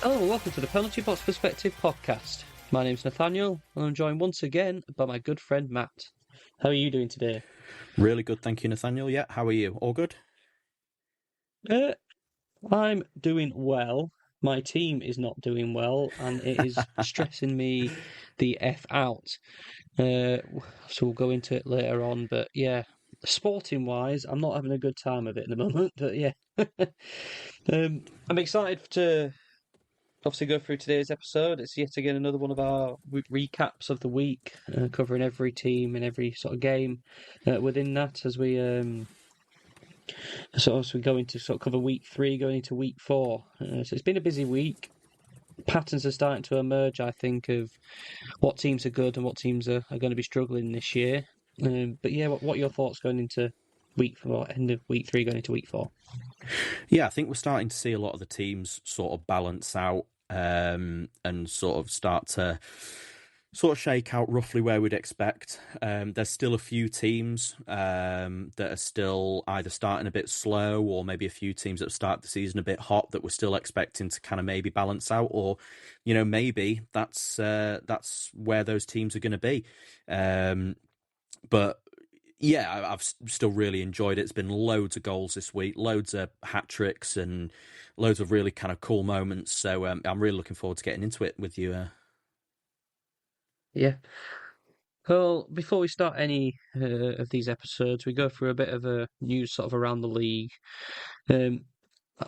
Hello and welcome to the Penalty Box Perspective podcast. My name's Nathaniel and I'm joined once again by my good friend Matt. How are you doing today? Really good, thank you, Nathaniel. Yeah, how are you? All good? I'm doing well. My team is not doing well and it is stressing me the F out. So we'll go into it later on, but yeah, sporting wise, I'm not having a good time of it at the moment, but yeah. I'm excited to obviously go through today's episode. It's yet again another one of our recaps of the week, covering every team and every sort of game within that as we as we go into sort of cover week 3, going into week 4. So it's been a busy week. Patterns are starting to emerge, I think, of what teams are good and what teams are going to be struggling this year. But yeah, what are your thoughts going into week 4, end of week 3, going into week 4? Yeah, I think we're starting to see a lot of the teams sort of balance out and sort of start to shake out roughly where we'd expect. There's still a few teams that are still either starting a bit slow, or maybe a few teams that start the season a bit hot that we're still expecting to kind of maybe balance out, or maybe that's where those teams are going to be. But yeah, I've still really enjoyed it. It's been loads of goals this week, loads of hat tricks, and loads of really kind of cool moments. So I'm really looking forward to getting into it with you. Yeah. Well, before we start any of these episodes, we go through a bit of a news sort of around the league.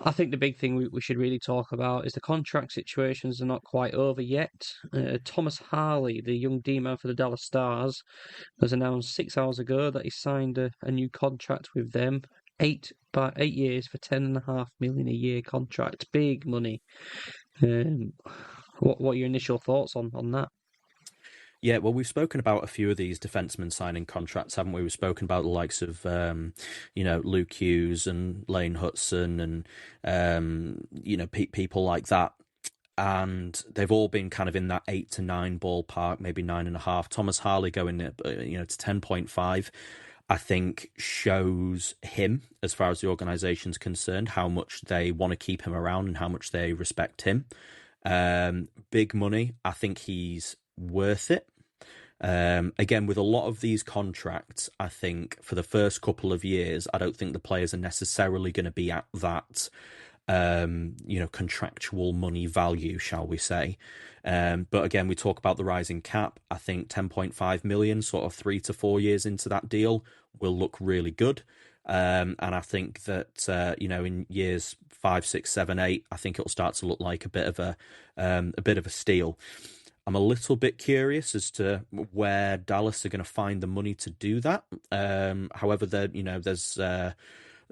I think the big thing we should really talk about is the contract situations are not quite over yet. Thomas Harley, the young D-man for the Dallas Stars, has announced 6 hours ago that he signed a new contract with them. 8 years for $10.5 million a year contract. Big money. What are your initial thoughts on that? Yeah, well, we've spoken about a few of these defensemen signing contracts, haven't we? We've spoken about the likes of, Luke Hughes and Lane Hudson and, people like that. And they've all been kind of in that 8 to 9 ballpark, maybe 9.5. Thomas Harley going, to 10.5, I think shows him, as far as the organisation's concerned, how much they want to keep him around and how much they respect him. Big money. I think he's worth it. Again, with a lot of these contracts, I think for the first couple of years, I don't think the players are necessarily going to be at that, contractual money value, shall we say. But again, we talk about the rising cap. I think 10.5 million, sort of 3 to 4 years into that deal, will look really good. And I think that, in years 5, 6, 7, 8, I think it'll start to look like a bit of a steal. I'm a little bit curious as to where Dallas are going to find the money to do that. However, there's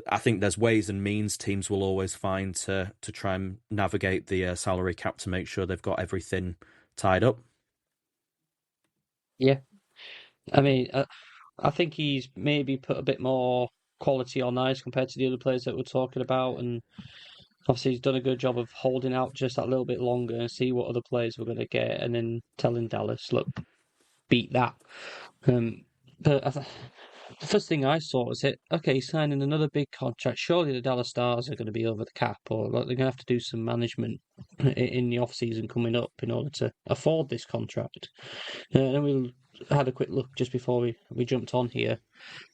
I think there's ways and means teams will always find to try and navigate the salary cap to make sure they've got everything tied up. Yeah, I mean, I think he's maybe put a bit more quality on ice compared to the other players that we're talking about, and obviously he's done a good job of holding out just that little bit longer and see what other players we're going to get, and then telling Dallas, look, beat that. But the first thing I saw was okay, he's signing another big contract. Surely the Dallas Stars are going to be over the cap, or like, they're going to have to do some management in the off season coming up in order to afford this contract. And then we had a quick look just before we jumped on here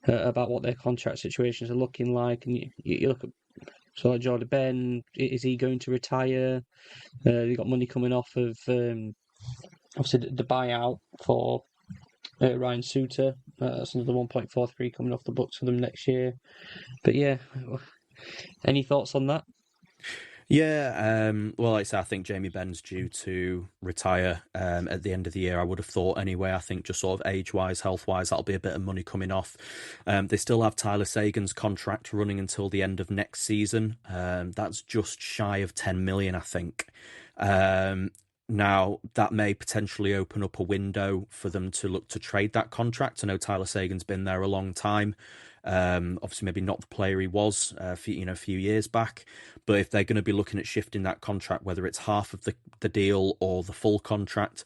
about what their contract situations are looking like, and you look at. So like Jordan Ben, is he going to retire? They got money coming off of obviously the buyout for Ryan Suter. That's another 1.43 coming off the books for them next year. But yeah, any thoughts on that? Yeah, well, like I say, I think Jamie Benn's due to retire at the end of the year. I would have thought anyway. I think just sort of age-wise, health-wise, that'll be a bit of money coming off. They still have Tyler Sagan's contract running until the end of next season. That's just shy of 10 million, I think. Now, that may potentially open up a window for them to look to trade that contract. I know Tyler Sagan's been there a long time. Obviously, maybe not the player he was a few years back. But if they're going to be looking at shifting that contract, whether it's half of the deal or the full contract,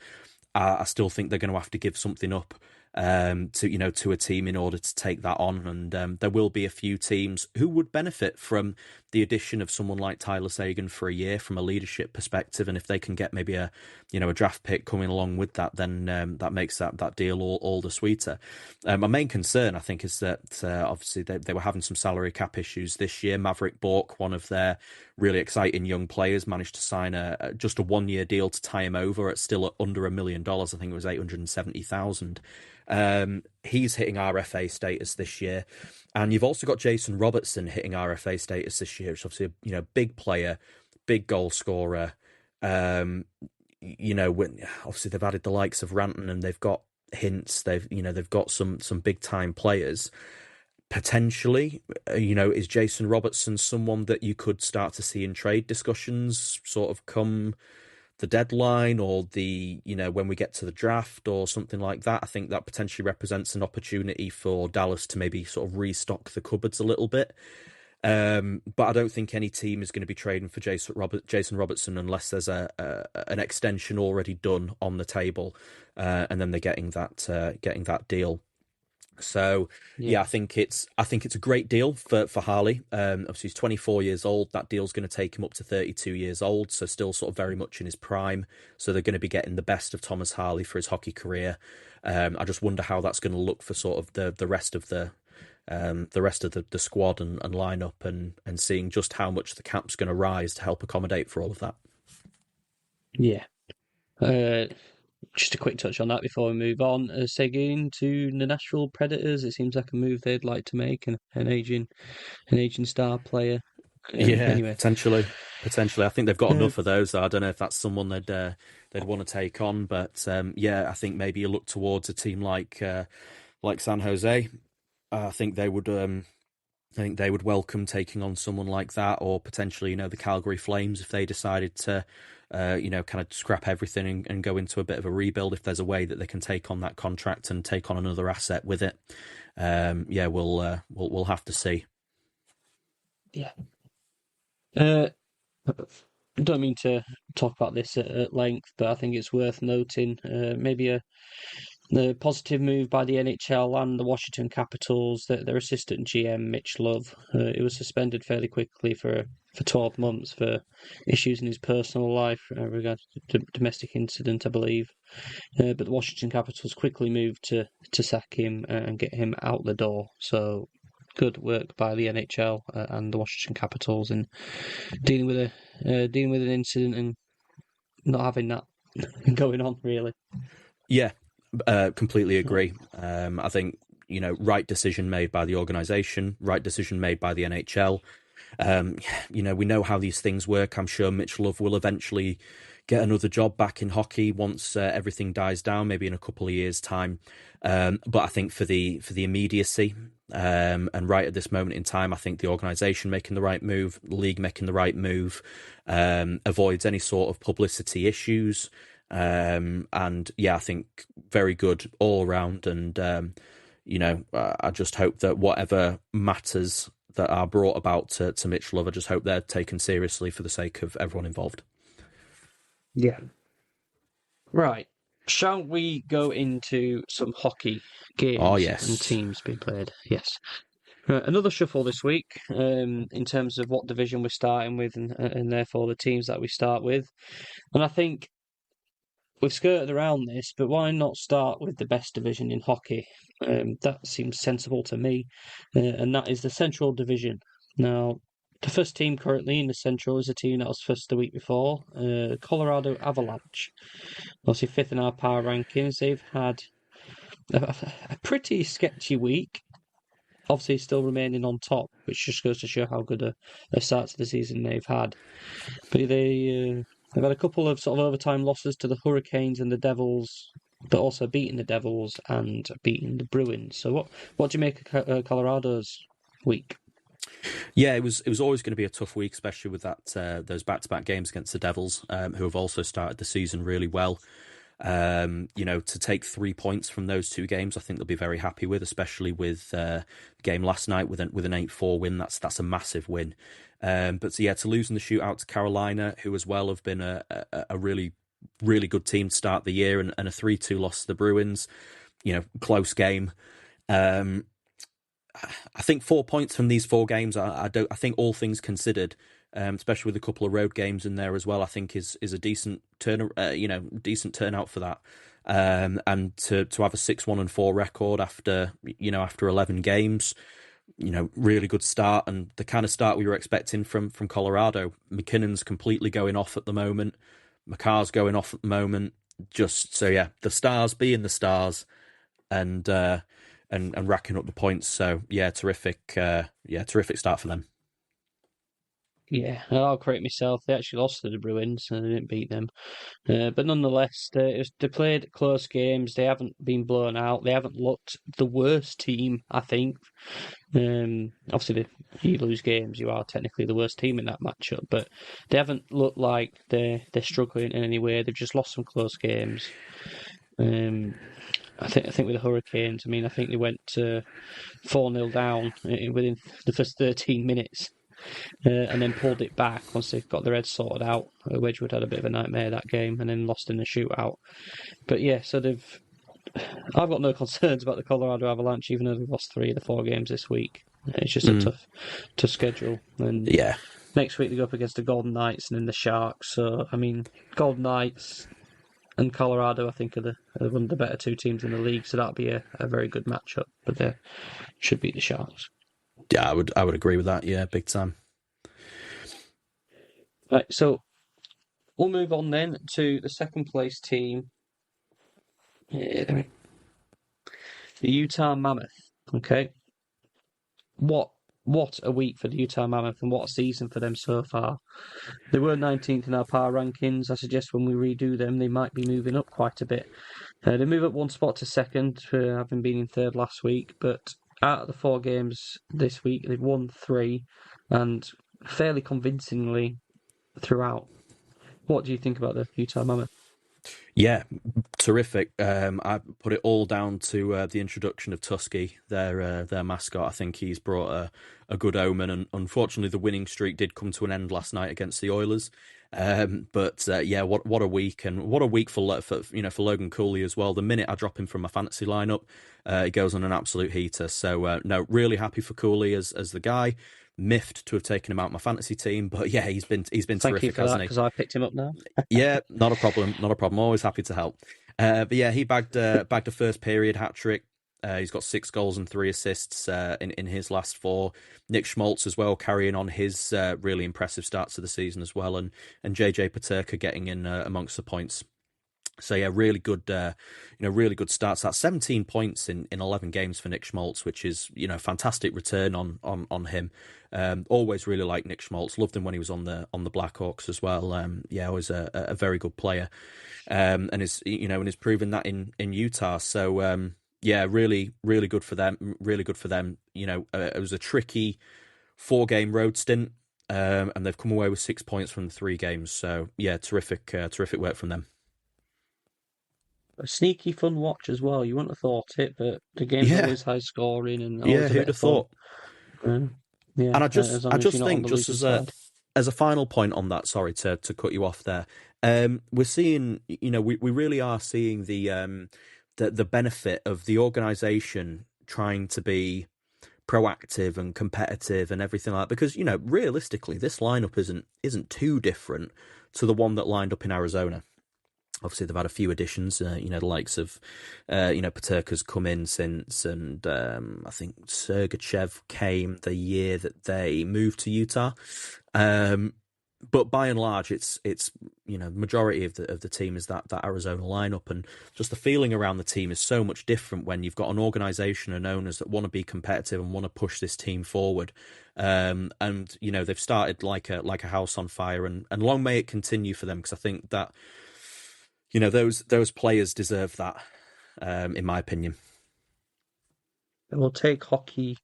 I still think they're going to have to give something up to a team in order to take that on. And there will be a few teams who would benefit from the addition of someone like Tyler Seguin for a year from a leadership perspective, and if they can get maybe a draft pick coming along with that, then that makes that deal all the sweeter. My main concern, I think, is that obviously they were having some salary cap issues this year. Maverick Bork, one of their really exciting young players, managed to sign just a 1-year deal to tie him over at still under $1 million. I think it was $870,000. He's hitting RFA status this year, and you've also got Jason Robertson hitting RFA status this year. It's obviously a big player, big goal scorer. Obviously they've added the likes of Ranton, and they've got Hintz. They've got some big time players. Potentially, is Jason Robertson someone that you could start to see in trade discussions sort of come the deadline, or when we get to the draft or something like that? I think that potentially represents an opportunity for Dallas to maybe sort of restock the cupboards a little bit. But I don't think any team is going to be trading for Jason Robertson unless there's an extension already done on the table, and then they're getting that deal. So yeah, I think it's a great deal for Harley. Obviously he's 24 years old. That deal's going to take him up to 32 years old, so still sort of very much in his prime. So they're going to be getting the best of Thomas Harley for his hockey career. I just wonder how that's going to look for sort of the rest of the squad and lineup, and seeing just how much the cap's going to rise to help accommodate for all of that. Yeah. Just a quick touch on that before we move on. Seguin to the Nashville Predators. It seems like a move they'd like to make, an aging star player. Anyway, potentially. I think they've got enough of those. I don't know if that's someone they'd want to take on, but I think maybe you look towards a team like San Jose. I think they would welcome taking on someone like that, or potentially the Calgary Flames if they decided to kind of scrap everything and go into a bit of a rebuild, if there's a way that they can take on that contract and take on another asset with it. We'll have to see. Yeah. I don't mean to talk about this at length, but I think it's worth noting maybe the positive move by the NHL and the Washington Capitals, that their assistant GM, Mitch Love, he was suspended fairly quickly for 12 months for issues in his personal life regarding to domestic incident, I believe. But the Washington Capitals quickly moved to sack him and get him out the door. So good work by the NHL and the Washington Capitals in dealing with an incident and not having that going on, really. Yeah. Completely agree. I think, right decision made by the organisation, right decision made by the NHL. We know how these things work. I'm sure Mitch Love will eventually get another job back in hockey once everything dies down, maybe in a couple of years' time. But I think for the immediacy, and right at this moment in time, I think the organisation making the right move, the league making the right move, avoids any sort of publicity issues. I think very good all around, and I just hope that whatever matters that are brought about to Mitch Love, I just hope they're taken seriously for the sake of everyone involved. Yeah. Right. Shall we go into some hockey games? Oh, yes. And teams being played? Yes. Another shuffle this week in terms of what division we're starting with, and therefore the teams that we start with. And I think we've skirted around this, but why not start with the best division in hockey? That seems sensible to me, and that is the Central Division. Now, the first team currently in the Central is a team that was first the week before, Colorado Avalanche. Obviously, fifth in our power rankings. They've had a pretty sketchy week. Obviously, still remaining on top, which just goes to show how good a start to the season they've had. But they've had a couple of sort of overtime losses to the Hurricanes and the Devils, but also beating the Devils and beating the Bruins. So what do you make of Colorado's week? Yeah, it was always going to be a tough week, especially with those back-to-back games against the Devils, who have also started the season really well. To take 3 points from those two games, I think they'll be very happy with, especially with the game last night with an 8-4 win. That's a massive win. To lose in the shootout to Carolina, who as well have been a really, really good team to start the year, and a 3-2 loss to the Bruins, close game. I think 4 points from these 4 games. I don't. I think all things considered, especially with a couple of road games in there as well, I think is a decent decent turnout for that. And to have a 6-1-4 record after 11 games, really good start, and the kind of start we were expecting from Colorado. McKinnon's completely going off at the moment. McCarr's going off at the moment. Just so the stars being the stars, and racking up the points. So terrific. Terrific start for them. Yeah, I'll correct myself. They actually lost to the Bruins and they didn't beat them. But nonetheless, they played close games. They haven't been blown out. They haven't looked the worst team, I think. Obviously, if you lose games, you are technically the worst team in that matchup. But they haven't looked like they're struggling in any way. They've just lost some close games. I think with the Hurricanes, I think they went 4-0 down within the first 13 minutes. And then pulled it back once they got their heads sorted out. Wedgwood had a bit of a nightmare that game and then lost in the shootout. But I've got no concerns about the Colorado Avalanche, even though they've lost 3 of the 4 games this week. It's just a tough schedule. And next week they go up against the Golden Knights and then the Sharks. So, Golden Knights and Colorado, I think, are one of the better 2 teams in the league. So that'll be a very good matchup. But they should beat the Sharks. Yeah, I would agree with that. Yeah, big time. Right, so we'll move on then to the second place team, the Utah Mammoth. Okay, what a week for the Utah Mammoth, and what a season for them so far. They were 19th in our power rankings. I suggest when we redo them, they might be moving up quite a bit. They move up 1 spot to second, having been in third last week, but out of the 4 games this week, they've won 3, and fairly convincingly throughout. What do you think about the Utah Mammoth? Yeah, terrific. I put it all down to the introduction of Tusky, their mascot. I think he's brought a good omen, and unfortunately, the winning streak did come to an end last night against the Oilers. But what a week, and what a week for Logan Cooley as well. The minute I drop him from my fantasy lineup, he goes on an absolute heater. So really happy for Cooley as the guy. Miffed to have taken him out of my fantasy team, but he's been Thank terrific, you for hasn't that, he? because I picked him up now. Yeah, not a problem. Always happy to help. But he bagged a first period hat trick. He's got 6 goals and 3 assists in his last 4. Nick Schmaltz as well, carrying on his really impressive starts to the season as well, and JJ Paterka getting in amongst the points. So really good, really good starts. That's 17 points in 11 games for Nick Schmaltz, which is fantastic return on him. Always really liked Nick Schmaltz. Loved him when he was on the Blackhawks as well. Always a very good player, and is proven that in Utah. So really good for them. Really good for them. It was a tricky 4-game road stint, and they've come away with 6 points from the 3 games. So terrific work from them. A sneaky fun watch as well. You wouldn't have thought it, but the game's always high scoring and always who'd have thought? And I just think, just as a final point on that, sorry to cut you off there. We're seeing, we really are seeing the benefit of the organisation trying to be proactive and competitive and everything like that. Because realistically, this lineup isn't too different to the one that lined up in Arizona. Obviously, they've had a few additions, the likes of, Paterka's come in since, and I think Sergachev came the year that they moved to Utah. But by and large, it's majority of the team is that Arizona lineup, and just the feeling around the team is so much different when you've got an organisation and owners that want to be competitive and want to push this team forward. And they've started like a house on fire, and long may it continue for them, because I think that those players deserve that, in my opinion. We'll take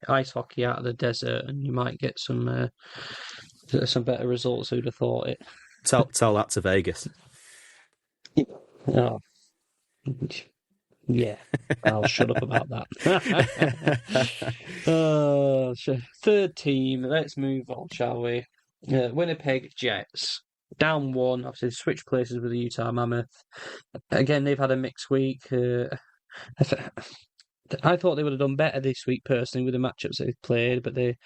ice hockey out of the desert, and you might get some better results. Who'd have thought it? Tell that to Vegas. Oh, yeah. I'll shut up about that. Third team. Let's move on, shall we? Winnipeg Jets. Down 1, obviously switched places with the Utah Mammoth. Again, they've had a mixed week. I thought they would have done better this week personally with the matchups they've played, but they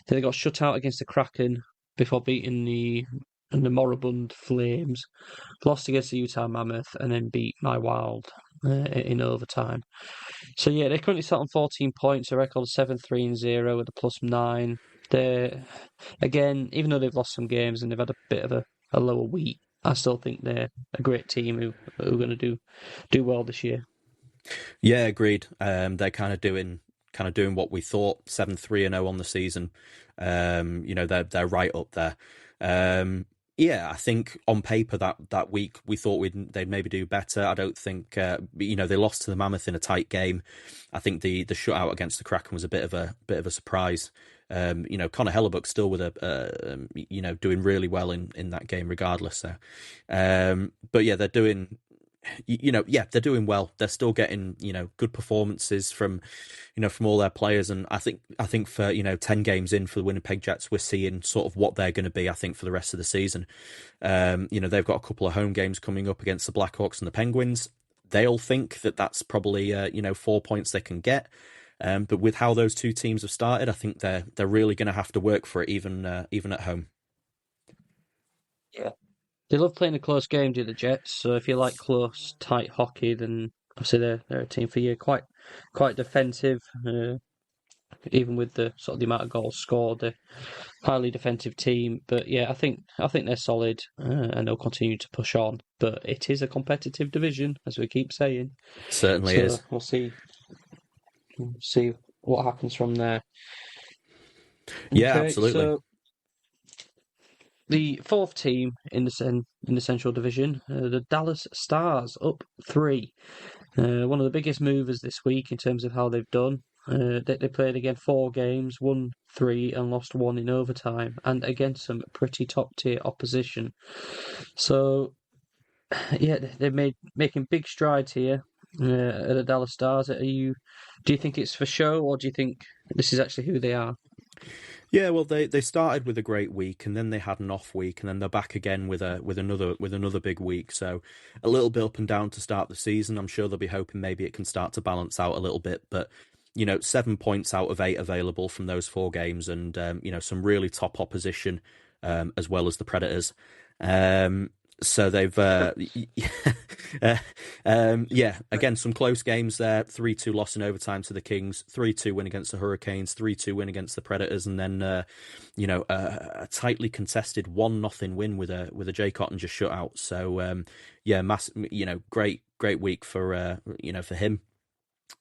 got shut out against the Kraken before beating the moribund Flames, lost against the Utah Mammoth, and then beat my Wild in overtime. So yeah, they currently sat on 14 points, a record of 7-3-0 with a +9. They're again, even though they've lost some games and they've had a bit of a lower week, I still think they're a great team who are going to do well this year. Yeah, agreed. They're kind of doing what we thought, 7-3-0 on the season. They're right up there. Yeah, I think on paper that week we thought they'd maybe do better. I don't think they lost to the Mammoth in a tight game. I think the shutout against the Kraken was a bit of a surprise. Connor Hellebuck still with doing really well in that game regardless. So, but yeah, they're doing. They're doing well. They're still getting, good performances from all their players. And I think for, 10 games in for the Winnipeg Jets, we're seeing sort of what they're going to be, I think, for the rest of the season. They've got a couple of home games coming up against the Blackhawks and the Penguins. They'll think that that's probably, 4 points they can get. But with how those two teams have started, I think they're really going to have to work for it, even at home. Yeah. They love playing a close game, do the Jets. So if you like close, tight hockey, then obviously they're a team for you. Quite defensive, even with the sort of the amount of goals scored. They're a highly defensive team. But yeah, I think they're solid and they'll continue to push on. But it is a competitive division, as we keep saying. Certainly is. We'll see what happens from there. Yeah, Okay, absolutely. So the fourth team in the Central Division, the Dallas Stars, up 3. One of the biggest movers this week in terms of how they've done. They played again 4 games, won 3 and lost 1 in overtime, and against some pretty top tier opposition. So yeah, they're making big strides here at the Dallas Stars. Do you think it's for show, or do you think this is actually who they are? Yeah, well, they started with a great week, and then they had an off week, and then they're back again with another big week. So a little bit up and down to start the season. I'm sure they'll be hoping maybe it can start to balance out a little bit. But 7 points out of 8 available from those 4 games, and some really top opposition, as well as the Predators. So they've, again, some close games there. 3-2 loss in overtime to the Kings, 3-2 win against the Hurricanes, 3-2 win against the Predators, and then, a tightly contested 1-0 win with a Jay Cottinger shutout. So, great week for him.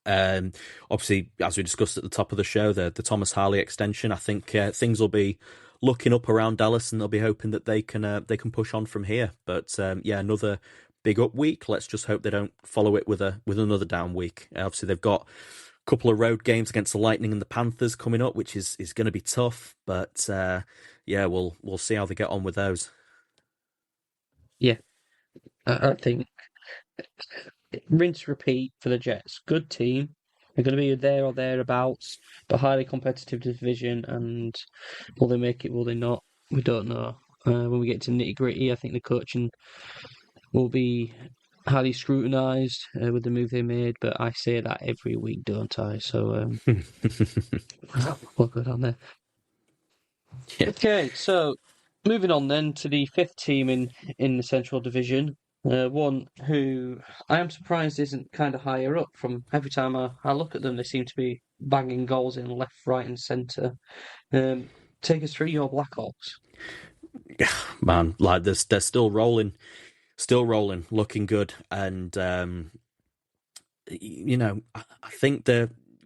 Obviously, as we discussed at the top of the show, the Thomas Harley extension, I think things will be looking up around Dallas, and they'll be hoping that they can push on from here. But another big up week. Let's just hope they don't follow it with another down week. Obviously, they've got a couple of road games against the Lightning and the Panthers coming up, which is going to be tough. But we'll see how they get on with those. Yeah, I think rinse repeat for the Jets. Good team. They're going to be there or thereabouts, but highly competitive division. And will they make it? Will they not? We don't know. When we get to nitty gritty, I think the coaching will be highly scrutinised with the move they made. But I say that every week, don't I? So we'll go down there. Yeah. Okay, so moving on then to the 5th team in the Central Division. One who I am surprised isn't kind of higher up. From every time I look at them, they seem to be banging goals in left, right, and centre. Take us through your Blackhawks. Man, like they're still rolling, looking good, and I think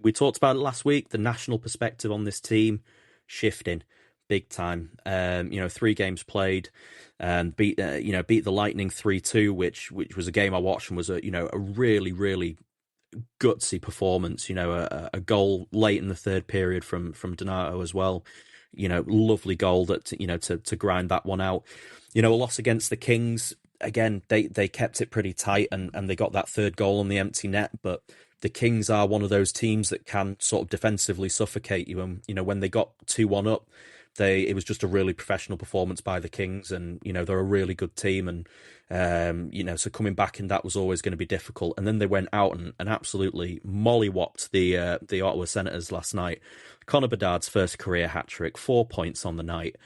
we talked about it last week. The national perspective on this team shifting big time. 3 games played, beat the Lightning 3-2, which was a game I watched and was a really, really gutsy performance. A goal late in the third period from Donato as well. Lovely goal that to grind that one out. A loss against the Kings. Again, they kept it pretty tight and they got that third goal on the empty net, but the Kings are one of those teams that can sort of defensively suffocate you. And when they got 2-1 up, it was just a really professional performance by the Kings, and they're a really good team, and so coming back in that was always going to be difficult. And then they went out and absolutely mollywopped the Ottawa Senators last night. Connor Bedard's first career hat trick, 4 points on the night.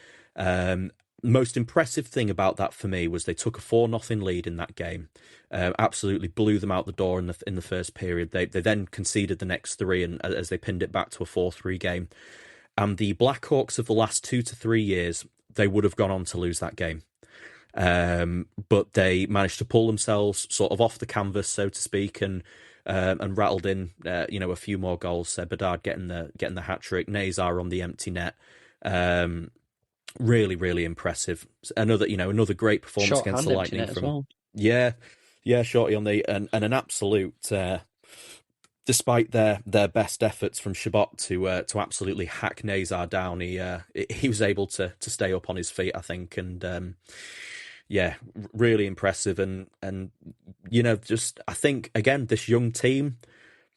Most impressive thing about that for me was they took a 4-0 lead in that game. Absolutely blew them out the door in the first period. They then conceded the next three, and as they pinned it back to a 4-3 game. And the Blackhawks of the last 2 to 3 years, they would have gone on to lose that game. But they managed to pull themselves sort of off the canvas, so to speak, and rattled in a few more goals. Bedard getting the hat trick, Nazar on the empty net. Really, really impressive. Another great performance against the Lightning from well. Shorty on the and an absolute. Despite their best efforts from Chabot to absolutely hack Nazar down, he was able to stay up on his feet, I think, and really impressive. And just I think again, this young team,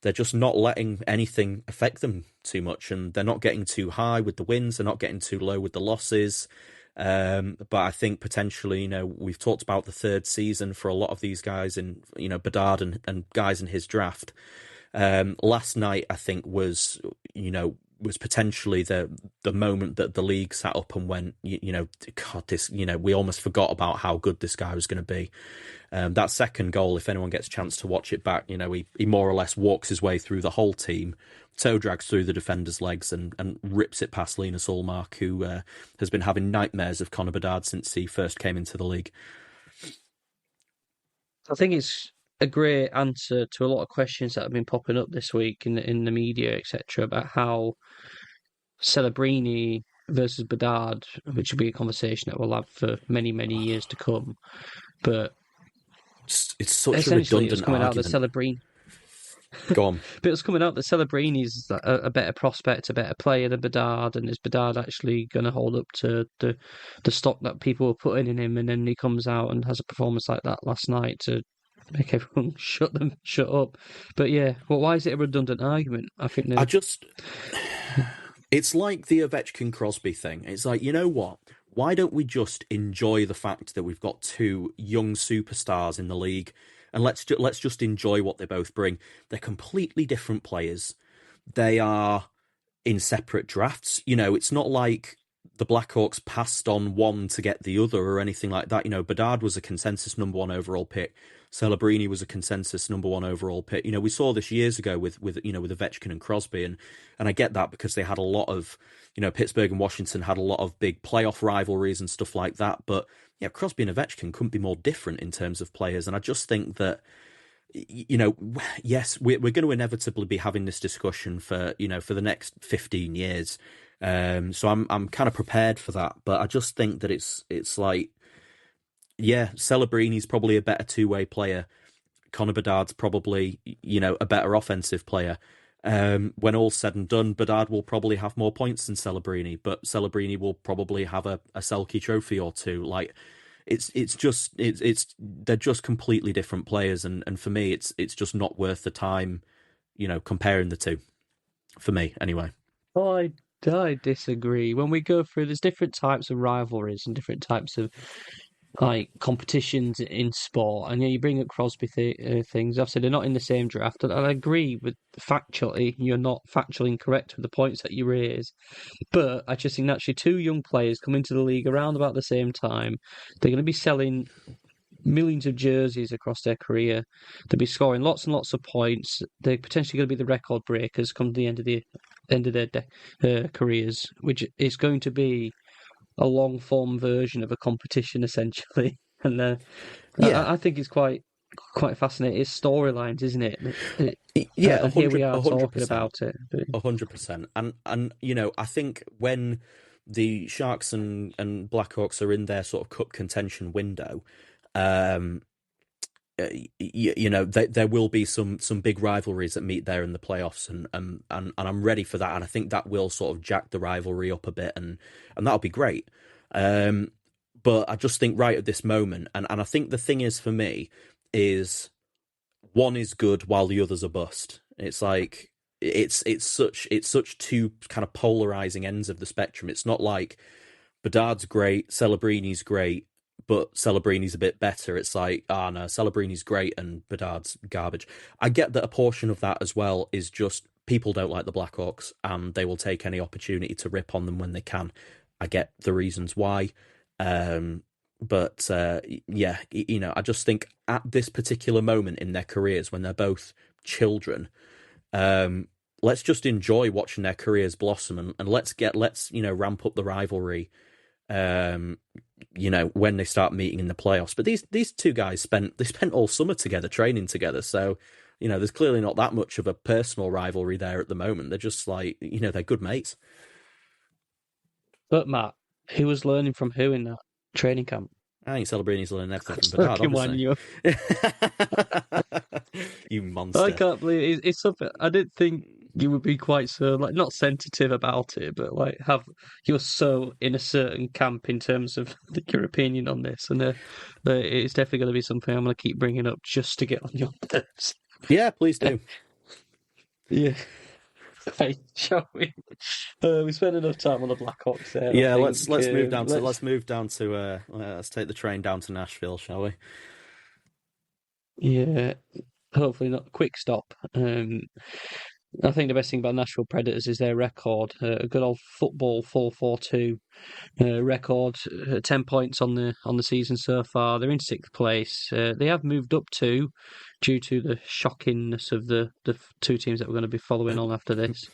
they're just not letting anything affect them too much, and they're not getting too high with the wins, they're not getting too low with the losses. But I think potentially, we've talked about the third season for a lot of these guys, in Bedard and guys in his draft. Last night, I think, was potentially the moment that the league sat up and went, God, this, we almost forgot about how good this guy was going to be. That second goal, if anyone gets a chance to watch it back, he more or less walks his way through the whole team, toe drags through the defender's legs and rips it past Linus Ullmark, who has been having nightmares of Connor Bedard since he first came into the league. I think it's a great answer to a lot of questions that have been popping up this week in the media, etc., about how Celebrini versus Bedard, which will be a conversation that we'll have for many, many years to come. But it's such a redundant coming argument. Out that Celebrini. Go on. But it's coming out that Celebrini's a better prospect, a better player than Bedard, and is Bedard actually going to hold up to the stock that people were putting in him? And then he comes out and has a performance like that last night to make everyone shut up. But yeah, well, why is it a redundant argument? I think it's like the Ovechkin Crosby thing. It's like, you know what? Why don't we just enjoy the fact that we've got two young superstars in the league, and let's just enjoy what they both bring. They're completely different players. They are in separate drafts. It's not like the Blackhawks passed on one to get the other or anything like that. Bedard was a consensus number 1 overall pick. Celebrini was a consensus number 1 overall pick. We saw this years ago with Ovechkin and Crosby, and I get that because they had a lot of, Pittsburgh and Washington had a lot of big playoff rivalries and stuff like that. But yeah, Crosby and Ovechkin couldn't be more different in terms of players. And I just think that, yes, we're going to inevitably be having this discussion for the next 15 years. So I'm kind of prepared for that. But I just think that it's like, yeah, Celebrini's probably a better two-way player. Connor Bedard's probably, a better offensive player. When all's said and done, Bedard will probably have more points than Celebrini, but Celebrini will probably have a Selke trophy or two. Like, they're just completely different players, and for me, it's just not worth the time, comparing the two. For me, anyway. I disagree. When we go through, there's different types of rivalries and different types of competitions in sport, and you bring up Crosby things. Obviously, they're not in the same draft, and I agree with factually. You're not factually incorrect with the points that you raise, but I just think naturally two young players come into the league around about the same time. They're going to be selling millions of jerseys across their career. They'll be scoring lots and lots of points. They're potentially going to be the record breakers come to the end of their careers, which is going to be a long form version of a competition essentially. And I think it's quite fascinating. It's storylines, isn't it? And here we are talking about it. 100%. And I think when the Sharks and Blackhawks are in their sort of cup contention window, there will be some big rivalries that meet there in the playoffs, and I'm ready for that, and I think that will sort of jack the rivalry up a bit, and that'll be great. But I just think right at this moment, and I think the thing is for me is one is good while the others are bust. It's like it's such two kind of polarizing ends of the spectrum. It's not like Bedard's great, Celebrini's great, but Celebrini's a bit better. It's like, no, Celebrini's great and Bedard's garbage. I get that a portion of that as well is just people don't like the Blackhawks and they will take any opportunity to rip on them when they can. I get the reasons why. But yeah, I just think at this particular moment in their careers when they're both children, let's just enjoy watching their careers blossom and let's ramp up the rivalry. When they start meeting in the playoffs. But these two guys spent all summer together, training together. So, there's clearly not that much of a personal rivalry there at the moment. They're just like, they're good mates. But Matt, who was learning from who in that training camp? I think Celebrini's learning everything from Bedard, obviously. You monster. I can't believe it's something. I didn't think you would be quite so not sensitive about it, but you're so in a certain camp in terms of your opinion on this, and it's definitely going to be something I'm going to keep bringing up just to get on your nerves. Yeah, please do. Yeah. Okay, shall we? We spent enough time on the Blackhawks there. Yeah, let's move down to let's take the train down to Nashville, shall we? Yeah, hopefully not a quick stop. I think the best thing about Nashville Predators is their record. A good old football 4-4-2 record. 10 points on the season so far. They're in 6th place. They have moved up due to the shockingness of the two teams that we're going to be following on after this.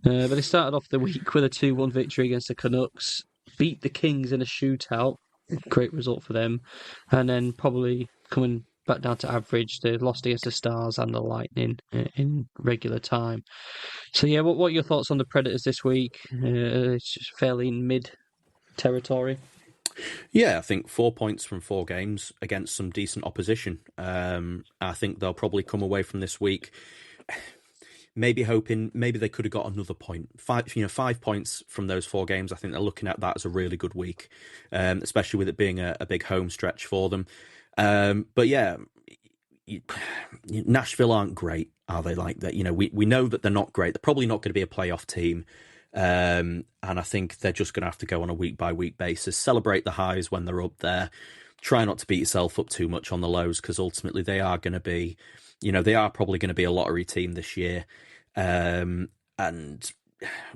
But they started off the week with a 2-1 victory against the Canucks. Beat the Kings in a shootout. Great result for them. And then probably coming back down to average. They lost against the Stars and the Lightning in regular time. So yeah, what are your thoughts on the Predators this week? It's just fairly in mid territory. Yeah, I think 4 points from 4 games against some decent opposition. I think they'll probably come away from this week maybe hoping they could have got another point. 5 points from those 4 games. I think they're looking at that as a really good week, especially with it being a big home stretch for them. But yeah, Nashville aren't great, are they? Like that, we know that they're not great. They're probably not going to be a playoff team. And I think they're just going to have to go on a week by week basis, celebrate the highs when they're up there, try not to beat yourself up too much on the lows, because ultimately they are going to be, they are probably going to be a lottery team this year. And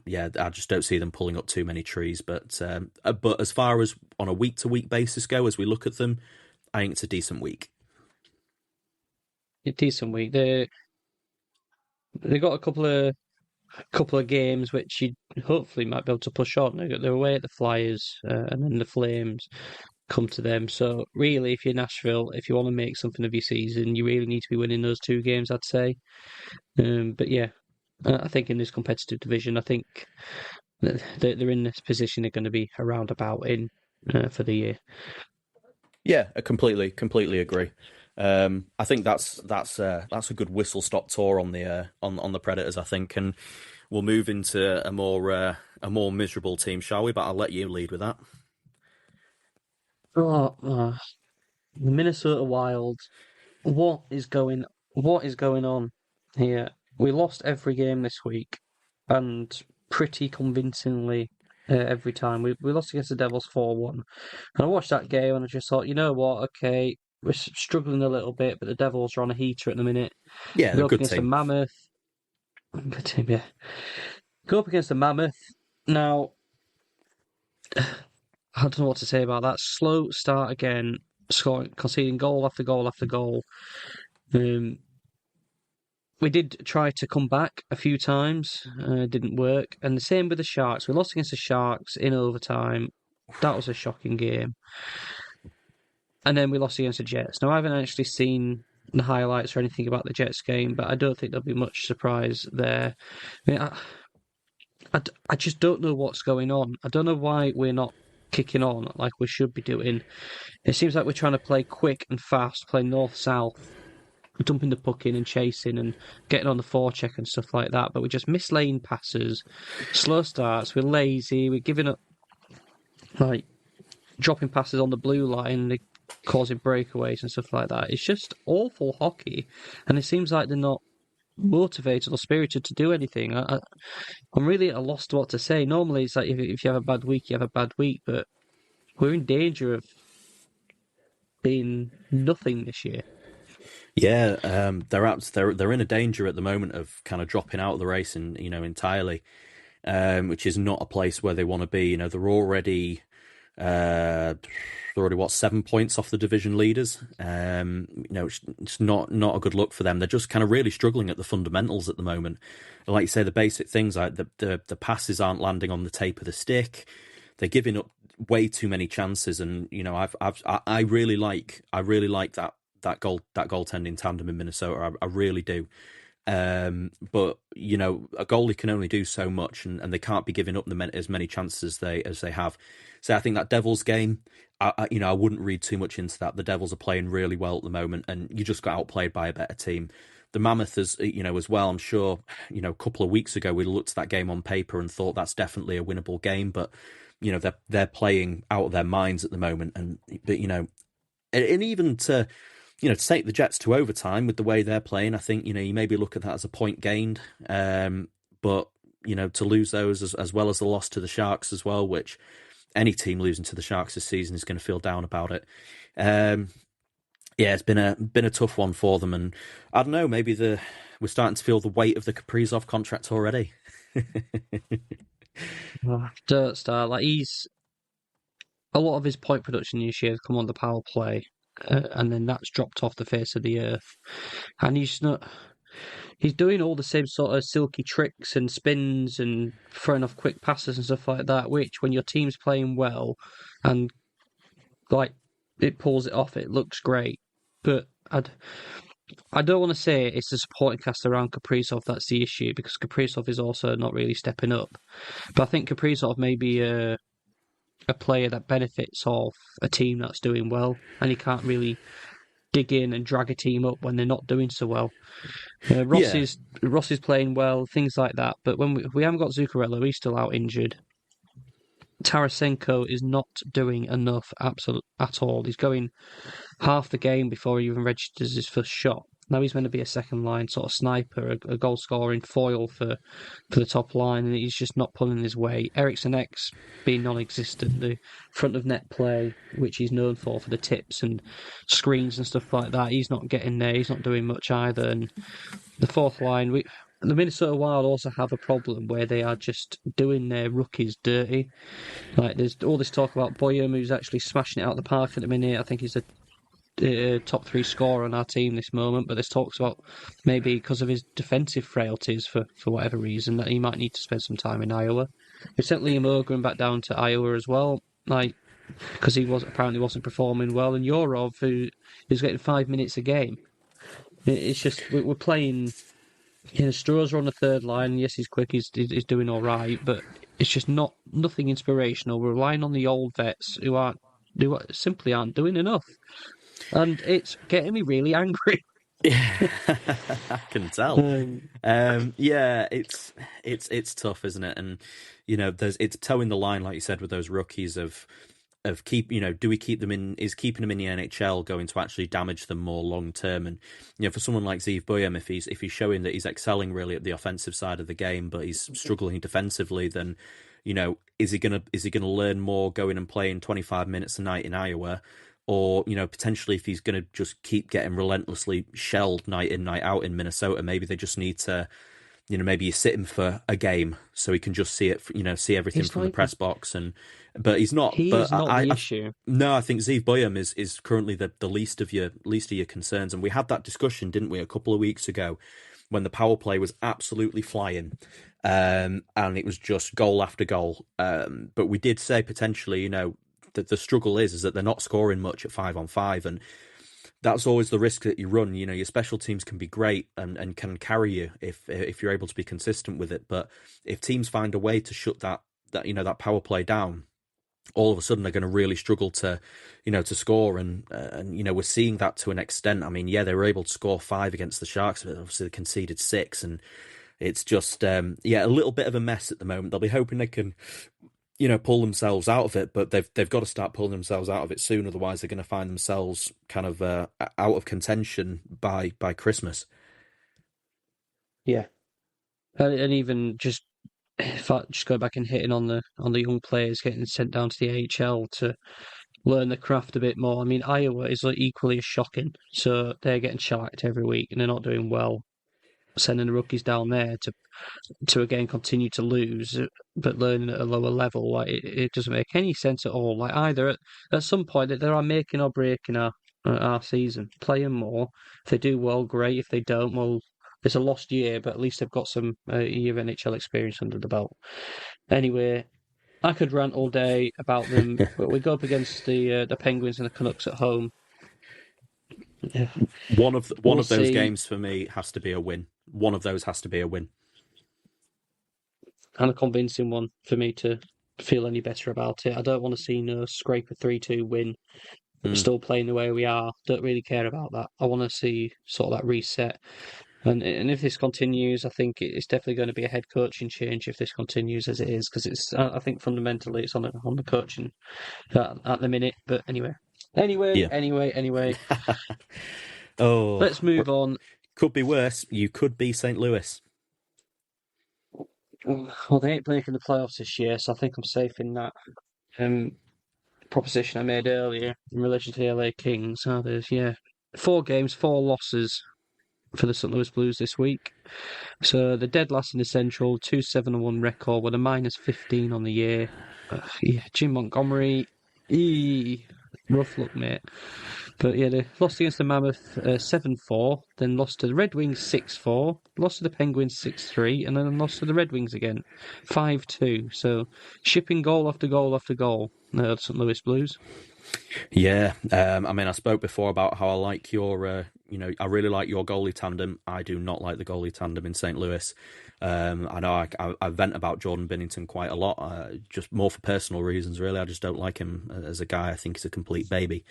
yeah, I just don't see them pulling up too many trees. But as far as on a week to week basis go, as we look at them, I think it's a decent week. A decent week. They got a couple of games which you hopefully might be able to push on. They're away at the Flyers, and then the Flames come to them. So really, if you're Nashville, if you want to make something of your season, you really need to be winning those 2 games, I'd say. But yeah, I think in this competitive division, I think they're in this position they're going to be around about in for the year. Yeah, I completely agree. I think that's a good whistle stop tour on the Predators, I think, and we'll move into a more miserable team, shall we? But I'll let you lead with that. The Minnesota Wild. What is going on here? We lost every game this week, and pretty convincingly every time. We lost against the Devils 4-1. And I watched that game and I just thought, you know what? Okay, we're struggling a little bit, but the Devils are on a heater at the minute. Yeah, they're a good against team. The Mammoth. Good team, yeah. Go up against the Mammoth. Now, I don't know what to say about that. Slow start again, conceding goal after goal after goal. We did try to come back a few times, didn't work. And the same with the Sharks. We lost against the Sharks in overtime. That was a shocking game. And then we lost against the Jets. Now, I haven't actually seen the highlights or anything about the Jets game, but I don't think there'll be much surprise there. I mean, I just don't know what's going on. I don't know why we're not kicking on like we should be doing. It seems like we're trying to play quick and fast, play north-south, dumping the puck in and chasing and getting on the forecheck and stuff like that, but we just miss lane passes, slow starts, we're lazy, we're giving up, dropping passes on the blue line, causing breakaways and stuff like that. It's just awful hockey, and it seems like they're not motivated or spirited to do anything. I'm really at a loss to what to say. Normally, it's like if you have a bad week, you have a bad week, but we're in danger of being nothing this year. Yeah, they're in a danger at the moment of kind of dropping out of the race and entirely, which is not a place where they want to be. Uh, they're already what 7 points off the division leaders. It's not a good look for them. They're just kind of really struggling at the fundamentals at the moment. Like you say, the basic things like the passes aren't landing on the tape of the stick. They're giving up way too many chances, and I really like that goaltending tandem in Minnesota. I really do. But a goalie can only do so much, and they can't be giving up as many chances as they have. So I think that Devils game, I wouldn't read too much into that. The Devils are playing really well at the moment, and you just got outplayed by a better team. The Mammoth as well. I'm sure a couple of weeks ago we looked at that game on paper and thought that's definitely a winnable game, but they're playing out of their minds at the moment, and even to to take the Jets to overtime with the way they're playing, I think, you maybe look at that as a point gained. But, to lose those as well as the loss to the Sharks as well, which any team losing to the Sharks this season is going to feel down about it. It's been a tough one for them. And I don't know, maybe we're starting to feel the weight of the Kaprizov contract already. Dirt star, like a lot of his point production this year has come on the power play. And then that's dropped off the face of the earth. And he's doing all the same sort of silky tricks and spins and throwing off quick passes and stuff like that, which when your team's playing well and like it pulls it off, it looks great. But I don't want to say it's the supporting cast around Kaprizov that's the issue, because Kaprizov is also not really stepping up. But I think Kaprizov may be a player that benefits off a team that's doing well, and he can't really dig in and drag a team up when they're not doing so well. Ross is playing well, things like that. But when we haven't got Zuccarello, he's still out injured. Tarasenko is not doing enough at all. He's going half the game before he even registers his first shot. Now he's meant to be a second line sort of sniper, a goal scoring foil for the top line, and he's just not pulling his weight. Eriksson X being non-existent, the front of net play, which he's known for the tips and screens and stuff like that, he's not getting there. He's not doing much either. And the fourth line, the Minnesota Wild also have a problem where they are just doing their rookies dirty. Like there's all this talk about Boyum, who's actually smashing it out of the park at the minute. I think he's a top 3 scorer on our team this moment, but there's talks about maybe because of his defensive frailties for whatever reason that he might need to spend some time in Iowa. We sent Liam Ogren back down to Iowa as well, because he apparently wasn't performing well, and Yorov, who is getting 5 minutes a game. It's just we're playing. Stroh's on the third line. Yes, he's quick. He's doing all right, but it's just nothing inspirational. We're relying on the old vets who simply aren't doing enough. And it's getting me really angry. Yeah, I can tell. It's tough, isn't it? And it's towing the line, like you said, with those rookies of do we keep them in? Is keeping them in the NHL going to actually damage them more long term? And for someone like Zeev Buium, if he's showing that he's excelling really at the offensive side of the game, but he's struggling defensively, then is he gonna learn more going and playing 25 minutes a night in Iowa? Or, potentially if he's going to just keep getting relentlessly shelled night in, night out in Minnesota, maybe they just need to, maybe you sit him for a game so he can just see it, see everything from the press box. But he's not. He's not the issue. No, I think Zeev Buium is currently the least of your concerns. And we had that discussion, didn't we, a couple of weeks ago when the power play was absolutely flying. And it was just goal after goal. But we did say potentially, the struggle is that they're not scoring much at 5-on-5, and that's always the risk that you run. Your special teams can be great and can carry you if you're able to be consistent with it. But if teams find a way to shut that power play down, all of a sudden they're going to really struggle to score. And we're seeing that to an extent. I mean, they were able to score 5 against the Sharks, but obviously they conceded 6, and it's just a little bit of a mess at the moment. They'll be hoping they can pull themselves out of it, but they've got to start pulling themselves out of it soon. Otherwise, they're going to find themselves kind of out of contention by Christmas. Yeah, and even just if I just go back and hitting on the young players getting sent down to the AHL to learn the craft a bit more. I mean, Iowa is like equally as shocking. So they're getting shellacked every week and they're not doing well. Sending the rookies down there to again continue to lose, but learning at a lower level, like it doesn't make any sense at all. Like either at some point that they are making or breaking our season. Play them more. If they do well, great. If they don't, well, it's a lost year, but at least they've got some year of NHL experience under the belt. Anyway, I could rant all day about them, but we go up against the Penguins and the Canucks at home. Yeah. One We'll of those see, games for me has to be a win. One of those has to be a win. and a convincing one for me to feel any better about it. I don't want to see no scrape a 3-2 win, but Mm. still playing the way we are. Don't really care about that. I want to see sort of that reset. And if this continues, I think it's definitely going to be a head coaching change if this continues as it is, because I think fundamentally it's on the coaching at the minute. But Yeah. anyway, Oh, let's move on. could be worse. You could be St. Louis. Well, they ain't making the playoffs this year, so I think I'm safe in that. Um, Proposition I made earlier in relation to the LA Kings. There's 4 games, 4 losses for the St. Louis Blues this week. So the dead last in the Central, 2-7-1 record with a -15 on the year. Jim Montgomery, rough luck, mate. But yeah, they lost against the Mammoth 7-4, then lost to the Red Wings 6-4, lost to the Penguins 6-3, and then lost to the Red Wings again 5-2. So shipping goal after goal after goal, the St. Louis Blues. Yeah, I mean, I spoke before about how I like your, I really like your goalie tandem. I do not like the goalie tandem in St. Louis. I know I vent about Jordan Binnington quite a lot, just more for personal reasons, really. I just don't like him as a guy. I think he's a complete baby.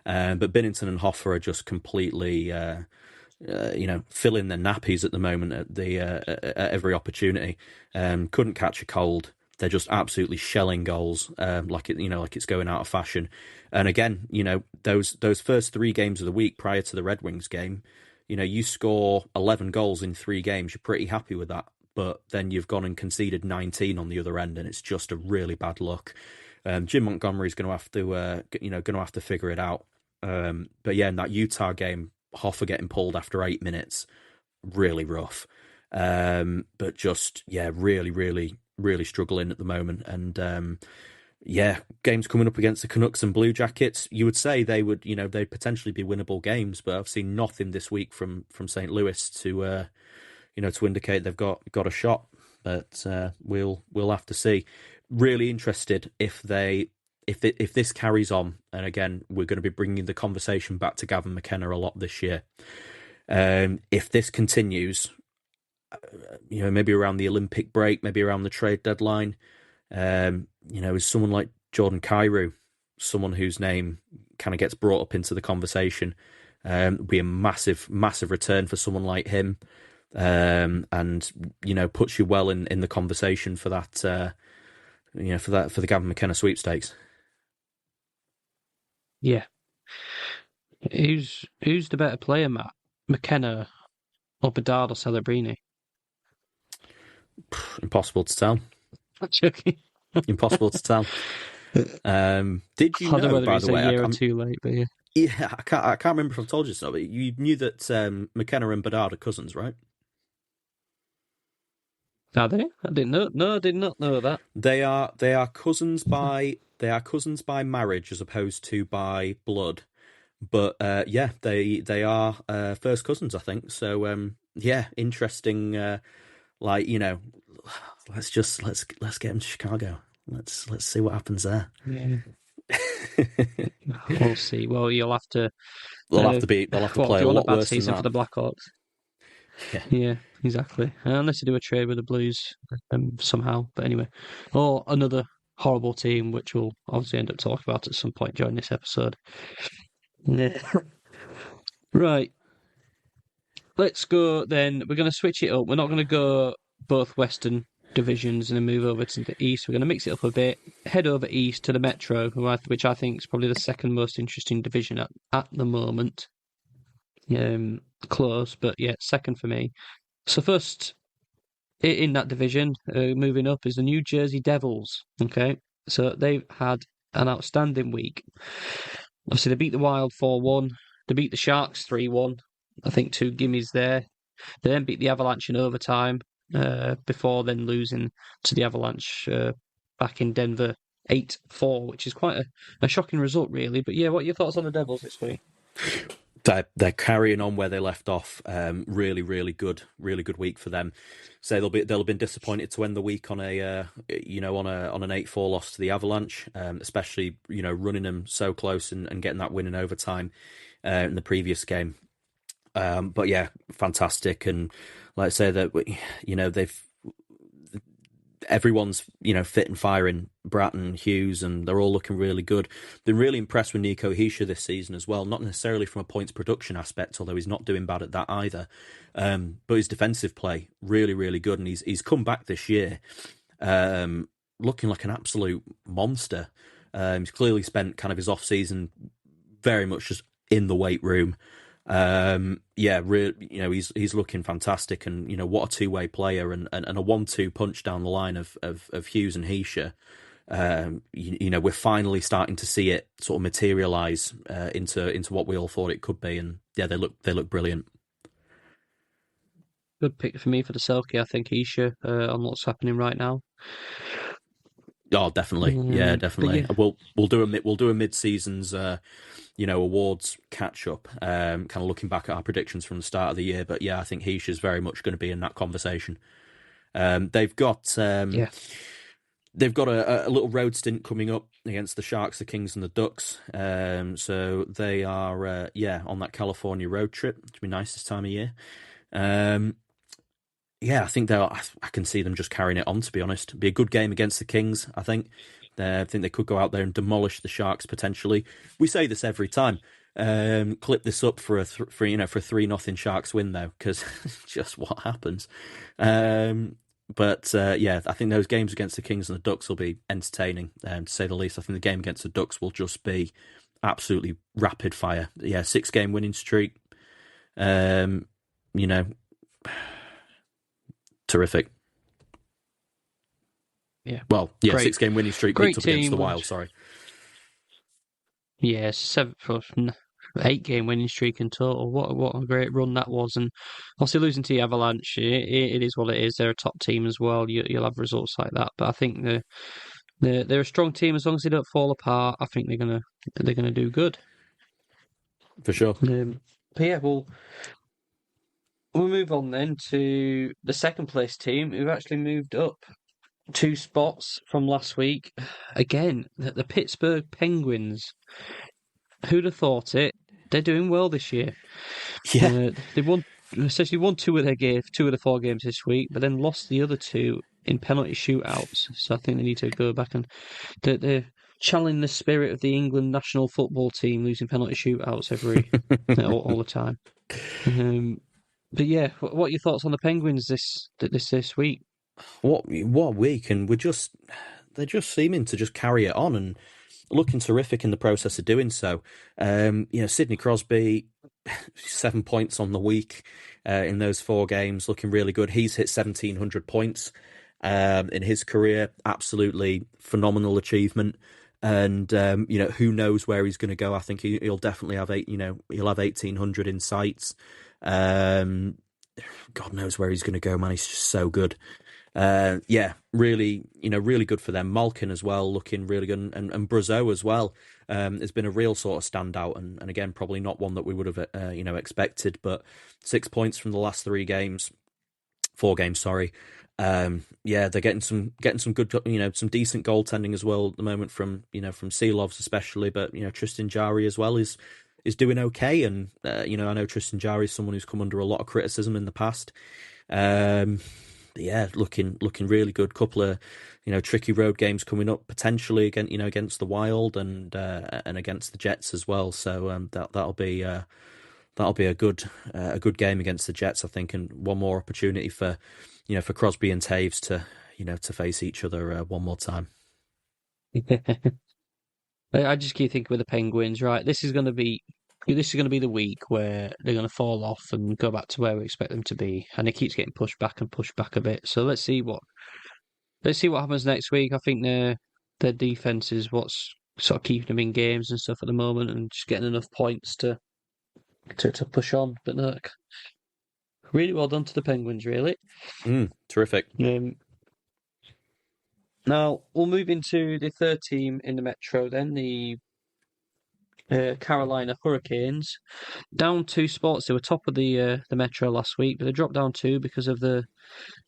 But Binnington and Hoffer are just completely, filling their nappies at the moment at every opportunity. Couldn't catch a cold. They're just absolutely shelling goals, like it's going out of fashion. And again, those first 3 games of the week prior to the Red Wings game, you score 11 goals in 3 games, you're pretty happy with that. But then you've gone and conceded 19 on the other end, and it's just a really bad look. Jim Montgomery's going to have to figure it out. But yeah, in that Utah game, Hoffa getting pulled after 8 minutes, really rough. But just really, really, really struggling at the moment. And games coming up against the Canucks and Blue Jackets, you would say they'd potentially be winnable games, but I've seen nothing this week from St. Louis to indicate they've got a shot. But we'll have to see. Really interested if this carries on, and again, we're going to be bringing the conversation back to Gavin McKenna a lot this year. If this continues, maybe around the Olympic break, maybe around the trade deadline, is someone like Jordan Kyrou, someone whose name kind of gets brought up into the conversation, would be a massive, massive return for someone like him, and puts you well in the conversation for that, for the Gavin McKenna sweepstakes. Yeah. Who's the better player, Matt? McKenna or Bedard or Celebrini? Impossible to tell. I'm joking. Impossible to tell. Did you I don't know know, whether by it's the way? a year or too late, but yeah. Yeah, I can't remember if I've told you so, but you knew that McKenna and Bedard are cousins, right? Are they? I didn't know. No, I did not know that. They are cousins by marriage as opposed to by blood. But they are first cousins, I think. So interesting. Let's get them to Chicago. Let's see what happens there. Yeah. We'll see. Well, you'll have to. They'll have to play a lot bad worse than season for that. the Blackhawks. Yeah. Yeah, exactly. Unless they do a trade with the Blues somehow. But anyway, or another horrible team, which we'll obviously end up talking about at some point during this episode. Yeah. Right. Let's go then. We're going to switch it up. We're not going to go both Western divisions and then move over to the East. We're going to mix it up a bit. Head over East to the Metro, which I think is probably the second most interesting division at the moment. Close, but yeah, second for me. So first in that division, moving up, is the New Jersey Devils. Okay, so they've had an outstanding week. Obviously, they beat the Wild 4-1. They beat the Sharks 3-1. I think two gimmies there. They then beat the Avalanche in overtime before then losing to the Avalanche back in Denver 8-4, which is quite a shocking result, really. But yeah, what are your thoughts on the Devils this week? They're carrying on where they left off. Really, really good week for them. So they'll have been disappointed to end the week on a on an 8-4 loss to the Avalanche, especially running them so close and getting that win in overtime in the previous game. But yeah, fantastic, and like I say that they've everyone's fit and firing. Bratton, Hughes, and they're all looking really good. Been really impressed with Nico Hischier this season as well. Not necessarily from a points production aspect, although he's not doing bad at that either. But his defensive play really, really good, and he's come back this year, looking like an absolute monster. He's clearly spent kind of his off season very much just in the weight room. He's looking fantastic, and what a two-way player, and a 1-2 punch down the line of Hughes and Hischier. We're finally starting to see it sort of materialize into what we all thought it could be, and yeah, they look brilliant. Good pick for me for the Selkie. I think Hischier on what's happening right now. Oh, definitely, yeah, definitely. Yeah. We'll do a mid-seasons awards catch up, kind of looking back at our predictions from the start of the year. But yeah, I think Hischier's very much going to be in that conversation. They've got a little road stint coming up against the Sharks, the Kings, and the Ducks. So they are on that California road trip, which would be nice this time of year. I think I can see them just carrying it on, to be honest. It'd be a good game against the Kings, I think. I think they could go out there and demolish the Sharks potentially. We say this every time. Clip this up for a 3-0 Sharks win though, because just what happens. I think those games against the Kings and the Ducks will be entertaining, to say the least. I think the game against the Ducks will just be absolutely rapid fire. Yeah, 6-game winning streak. Terrific. Yeah. Well, yeah, Great. 6-game winning streak Great picked up against the team. Wild, sorry. Yeah, 8-game winning streak in total. What a great run that was. And obviously losing to the Avalanche, it is what it is. They're a top team as well. You'll have results like that. But I think they're a strong team. As long as they don't fall apart, I think they're gonna do good. For sure. But yeah, we'll move on then to the second place team, who've actually moved up 2 spots from last week. Again, the Pittsburgh Penguins. Who'd have thought it? They're doing well this year. Yeah. They've won 2 of the 4 games this week, but then lost the other 2 in penalty shootouts. So I think they need to go back and they're channeling the spirit of the England national football team, losing penalty shootouts all the time. But yeah, what are your thoughts on the Penguins this week? What a week, and they're just seeming to just carry it on and looking terrific in the process of doing so. Sidney Crosby, 7 points on the week in those 4 games, looking really good. He's hit 1,700 points in his career. Absolutely phenomenal achievement. And who knows where he's going to go? I think he'll definitely have 1,800 in sights. God knows where he's going to go, man. He's just so good. Really good for them. Malkin as well, looking really good, and Brazeau as well has been a real sort of standout, and again probably not one that we would have expected, but 6 points from the last 4 games, sorry. They're getting some good, some decent goaltending as well at the moment from Seelovs especially, but Tristan Jarry as well is doing okay, and I know Tristan Jarry is someone who's come under a lot of criticism in the past. Looking really good. Couple of tricky road games coming up potentially against the Wild and against the Jets as well. So that'll be a good game against the Jets, I think, and one more opportunity for Crosby and Taves to face each other one more time. I just keep thinking with the Penguins, right? This is going to be this is going to be the week where they're going to fall off and go back to where we expect them to be, and it keeps getting pushed back a bit. So let's see what happens next week. I think their defense is what's sort of keeping them in games and stuff at the moment, and just getting enough points to push on. But no, really well done to the Penguins, really. Terrific. Now we'll move into the third team in the Metro. Then the Carolina Hurricanes, down 2 spots. They were top of the Metro last week, but they dropped down 2 because of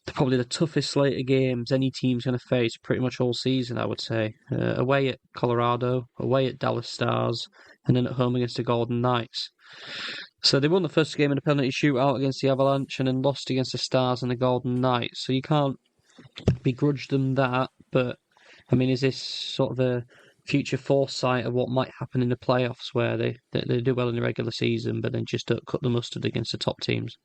probably the toughest slate of games any team's going to face pretty much all season, I would say. Away at Colorado, away at Dallas Stars, and then at home against the Golden Knights. So they won the first game in a penalty shootout against the Avalanche and then lost against the Stars and the Golden Knights. So you can't begrudge them that, but I mean, is this sort of a future foresight of what might happen in the playoffs where they do well in the regular season but then just don't cut the mustard against the top teams?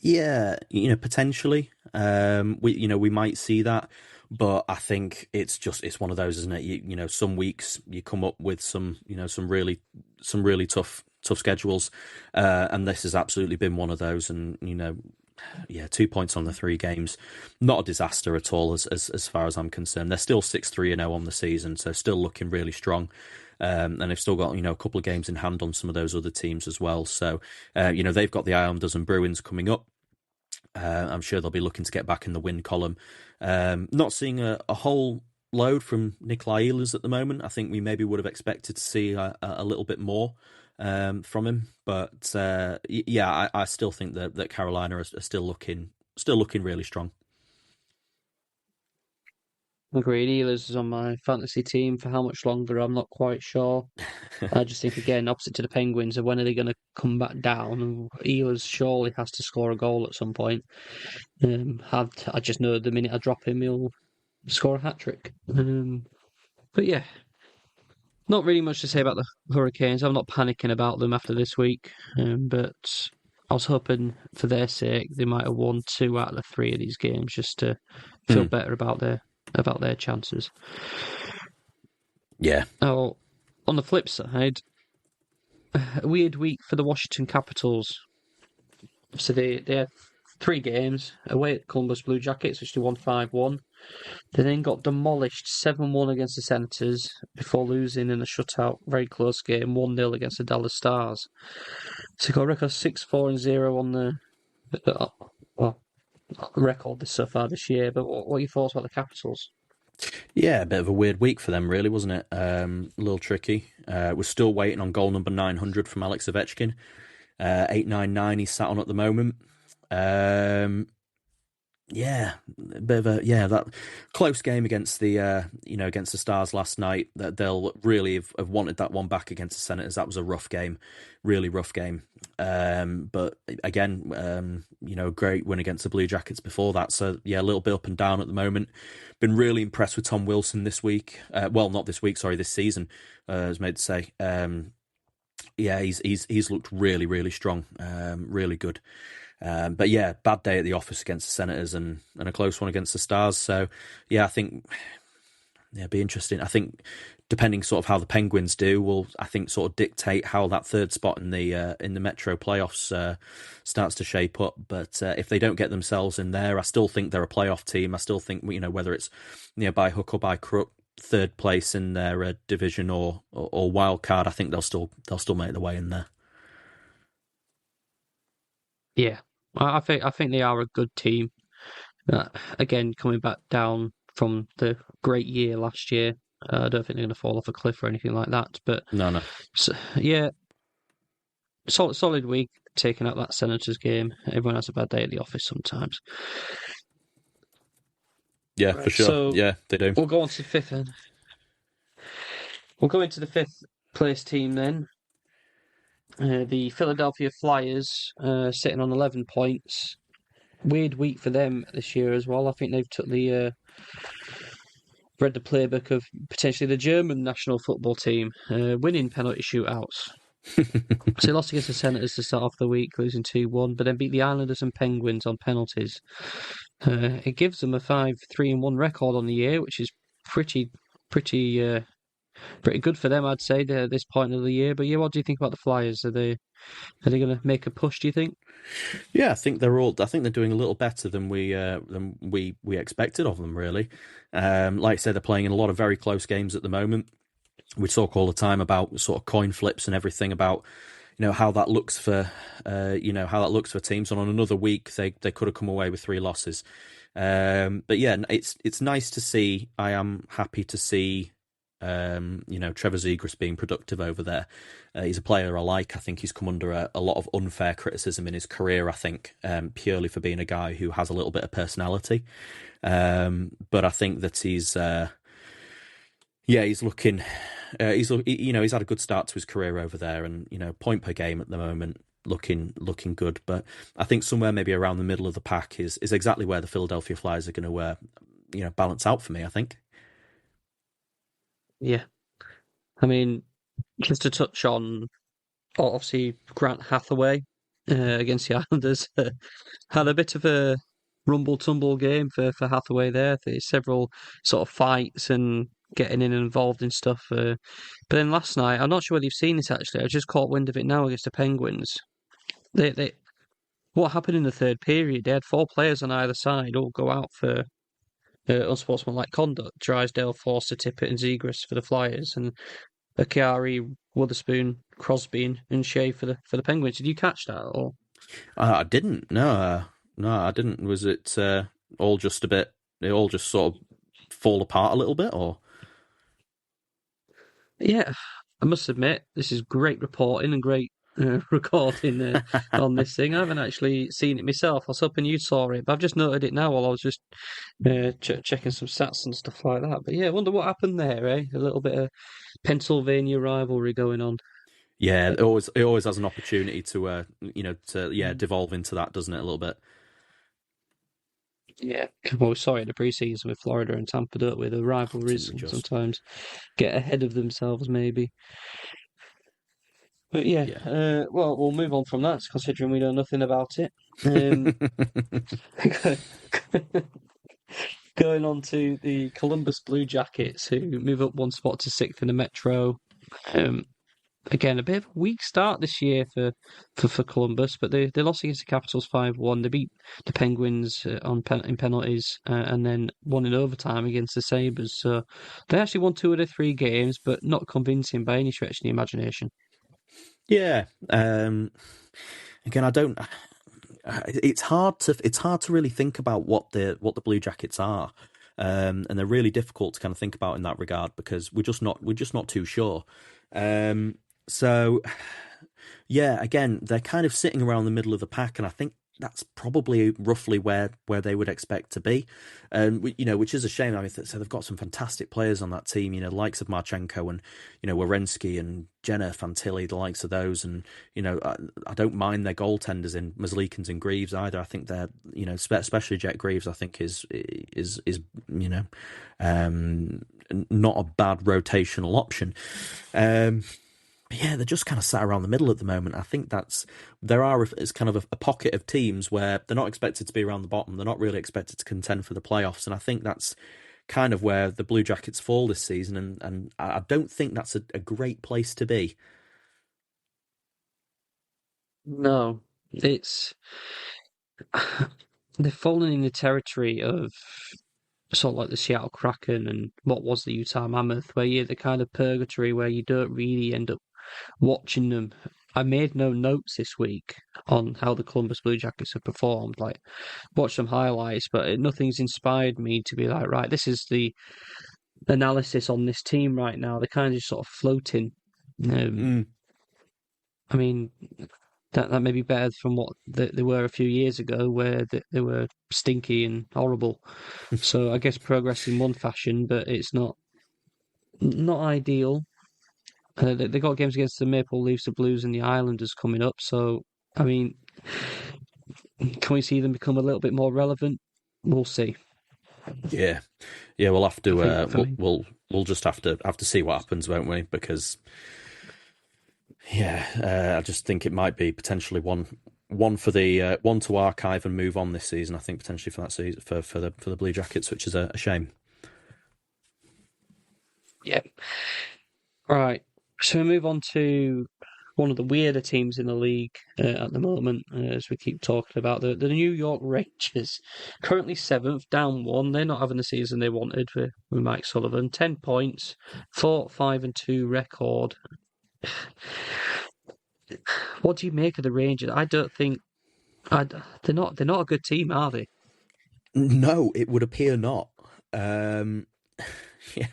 Yeah, potentially. We might see that, but I think it's one of those, isn't it? Some weeks you come up with some really tough schedules, and this has absolutely been one of those. And 2 points on the 3 games, not a disaster at all as far as I'm concerned. They're still 6-3-0 on the season, so still looking really strong. And they've still got a couple of games in hand on some of those other teams as well. So they've got the Islanders and Bruins coming up. I'm sure they'll be looking to get back in the win column. Not seeing a whole load from Nikolai Ehlers at the moment. I think we maybe would have expected to see a little bit more from him, but I still think that Carolina are still looking really strong. Agreed. Ehlers is on my fantasy team. For how much longer, I'm not quite sure. I just think, again, opposite to the Penguins, when are they going to come back down? Ehlers surely has to score a goal at some point. I just know the minute I drop him, he'll score a hat-trick. But yeah, not really much to say about the Hurricanes. I'm not panicking about them after this week, but I was hoping for their sake they might have won 2 out of the 3 of these games just to feel better about their chances. Yeah. Now, on the flip side, a weird week for the Washington Capitals. So they had 3 games away at Columbus Blue Jackets, which they won 5-1. They then got demolished 7-1 against the Senators before losing in a shutout, very close game, 1-0 against the Dallas Stars. So they got a record 6-4-0 on the record so far this year. But what are your thoughts about the Capitals? Yeah, a bit of a weird week for them, really, wasn't it? A little tricky. We're still waiting on goal number 900 from Alex Ovechkin. 899 he's sat on at the moment. A bit of that close game against the against the Stars last night. That they'll really have wanted that one back against the Senators. That was a rough game, really rough game. But again, great win against the Blue Jackets before that. So yeah, a little bit up and down at the moment. Been really impressed with Tom Wilson this week. Not this week, sorry, this season. I was made to say. He's looked really, really strong, really good. But yeah, bad day at the office against the Senators and a close one against the Stars. So yeah, I think it'd be interesting. I think depending sort of how the Penguins do will, I think, sort of dictate how that third spot in the Metro playoffs starts to shape up. But if they don't get themselves in there, I still think they're a playoff team. I still think whether it's by hook or by crook, third place in their division or wild card, I think they'll still make their way in there. Yeah, I think they are a good team. Again, coming back down from the great year last year, I don't think they're going to fall off a cliff or anything like that. But no. So, yeah, solid week taking out that Senators game. Everyone has a bad day at the office sometimes. Yeah, for sure. So yeah, they do. We'll go on to the fifth then. We'll go into the 5th place team then. The Philadelphia Flyers sitting on 11 points. Weird week for them this year as well. I think they've took read the playbook of potentially the German national football team, winning penalty shootouts. So they lost against the Senators to start off the week, losing 2-1, but then beat the Islanders and Penguins on penalties. It gives them a 5-3-1 record on the year, which is pretty pretty good for them, I'd say, at this point of the year. But yeah, what do you think about the Flyers? Are they going to make a push? Do you think? Yeah, I think they're doing a little better than we expected of them. Really, like I said, they're playing in a lot of very close games at the moment. We talk all the time about sort of coin flips and everything about how that looks for teams. And on another week, they could have come away with 3 losses. But yeah, it's nice to see. I am happy to see Trevor Zegras being productive over there. He's a player I like. I think he's come under a lot of unfair criticism in his career, I think, purely for being a guy who has a little bit of personality. But I think that he's looking. He's had a good start to his career over there, and point per game at the moment, looking good. But I think somewhere maybe around the middle of the pack is exactly where the Philadelphia Flyers are going to balance out for me, I think. Yeah, I mean, just to touch on, obviously Grant Hathaway against the Islanders had a bit of a rumble tumble game for Hathaway there. There's several sort of fights and getting in and involved in stuff. But then last night, I'm not sure whether you've seen this actually. I just caught wind of it now against the Penguins. They what happened in the third period? They had 4 players on either side all go out for unsportsmanlike conduct. Drysdale, Forster, Tippett, and Zegras for the Flyers, and Akari, Witherspoon, Crosby, and Shea for the Penguins. Did you catch that? Or I didn't. No, I didn't. Was it all just a bit? It all just sort of fall apart a little bit, or? yeah, I must admit this is great reporting and great recording on this thing. I haven't actually seen it myself. I was hoping you saw it, but I've just noted it now while I was just checking some stats and stuff like that. But yeah, I wonder what happened there, eh? A little bit of Pennsylvania rivalry going on. Yeah, it always has an opportunity to devolve into that, doesn't it? A little bit. Yeah, well, we saw it in the preseason with Florida and Tampa, don't we? The rivalries Absolutely just. sometimes get ahead of themselves, maybe. But yeah, Yeah. well, we'll move on from that, considering we know nothing about it. Um, going on to the Columbus Blue Jackets, who move up 1 spot to 6th in the Metro. Um, Again, a bit of a weak start this year for Columbus, but they lost against the Capitals 5-1. They beat the Penguins in penalties, and then won in overtime against the Sabres. So they actually won 2 of the 3 games, but not convincing by any stretch of the imagination. Yeah. Again, I don't. It's hard to really think about what the Blue Jackets are, and they're really difficult to kind of think about in that regard because we're just not too sure. So, yeah, again, they're kind of sitting around the middle of the pack, and I think that's probably roughly where they would expect to be, which is a shame. I mean, so they've got some fantastic players on that team, the likes of Marchenko and Werenski and Jenner, Fantilli, the likes of those, and I don't mind their goaltenders in Merzlikins and Greaves either. I think they're especially Jet Greaves, I think is not a bad rotational option. Yeah, they're just kind of sat around the middle at the moment. I think it's kind of a pocket of teams where they're not expected to be around the bottom. They're not really expected to contend for the playoffs. And I think that's kind of where the Blue Jackets fall this season. And I don't think that's a great place to be. No, it's they've fallen in the territory of sort of like the Seattle Kraken and what was the Utah Mammoth, where you're the kind of purgatory where you don't really end up watching them. I made no notes this week on how the Columbus Blue Jackets have performed. Like, watch some highlights, but nothing's inspired me to be like, right, this is the analysis on this team right now. They're kind of just sort of floating. I mean, that may be better from what they were a few years ago, where they were stinky and horrible. So I guess progress in one fashion, but it's not ideal. They got games against the Maple Leafs, the Blues, and the Islanders coming up. So I mean, can we see them become a little bit more relevant? We'll see. Yeah, we'll have to. We'll just have to see what happens, won't we? Because I just think it might be potentially one for the one to archive and move on this season. I think potentially for that season for the Blue Jackets, which is a shame. Yeah. Right. So we move on to one of the weirder teams in the league at the moment, as we keep talking about the New York Rangers, currently seventh, down one. They're not having the season they wanted with Mike Sullivan. 10 points, 4-5-2 record. What do you make of the Rangers? I don't think they're not a good team, are they? No, it would appear not. Um, yeah,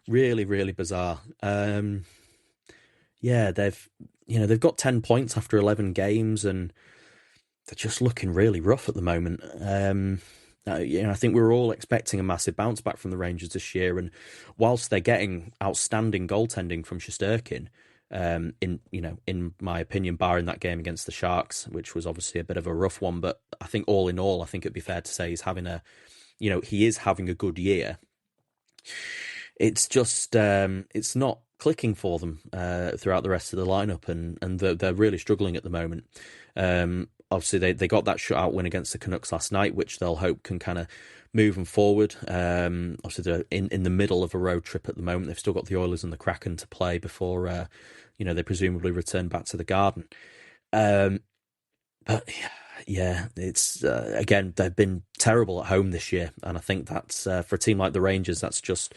really, really bizarre. Yeah, they've got 10 points after 11 games, and they're just looking really rough at the moment. I think we were all expecting a massive bounce back from the Rangers this year, and whilst they're getting outstanding goaltending from Shesterkin, in my opinion, barring that game against the Sharks, which was obviously a bit of a rough one, but I think all in all, I think it'd be fair to say he is having a good year. It's just it's not clicking for them throughout the rest of the lineup, and they're really struggling at the moment. Obviously, they got that shutout win against the Canucks last night, which they'll hope can kind of move them forward. Obviously, they're in the middle of a road trip at the moment. They've still got the Oilers and the Kraken to play before they presumably return back to the Garden. But yeah, it's again, they've been terrible at home this year, and I think that's for a team like the Rangers, that's just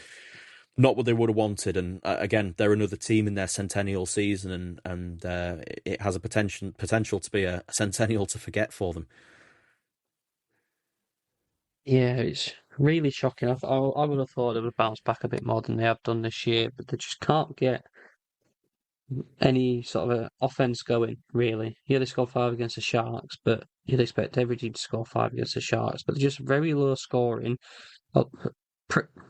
not what they would have wanted. And again, they're another team in their centennial season, and it has a potential to be a centennial to forget for them. Yeah, it's really shocking. I would have thought they would bounce back a bit more than they have done this year, but they just can't get any sort of offense going, really. Yeah, they scored five against the Sharks, but you'd expect every team to score five against the Sharks, but they're just very low scoring, uh,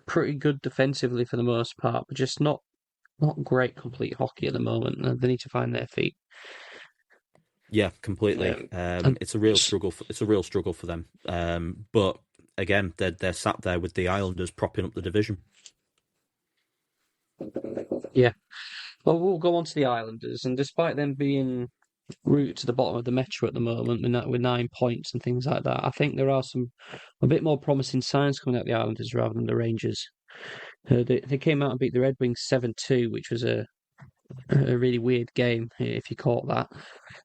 pretty good defensively for the most part, but just not great complete hockey at the moment. They need to find their feet. Yeah, completely. And It's a real struggle. It's a real struggle for them. But again, they're sat there with the Islanders propping up the division. yeah, well, we'll go on to the Islanders, and despite them being route to the bottom of the Metro at the moment with 9 points and things like that. I think there are some a bit more promising signs coming out of the Islanders rather than the Rangers. They came out and beat the Red Wings 7-2, which was a really weird game if you caught that.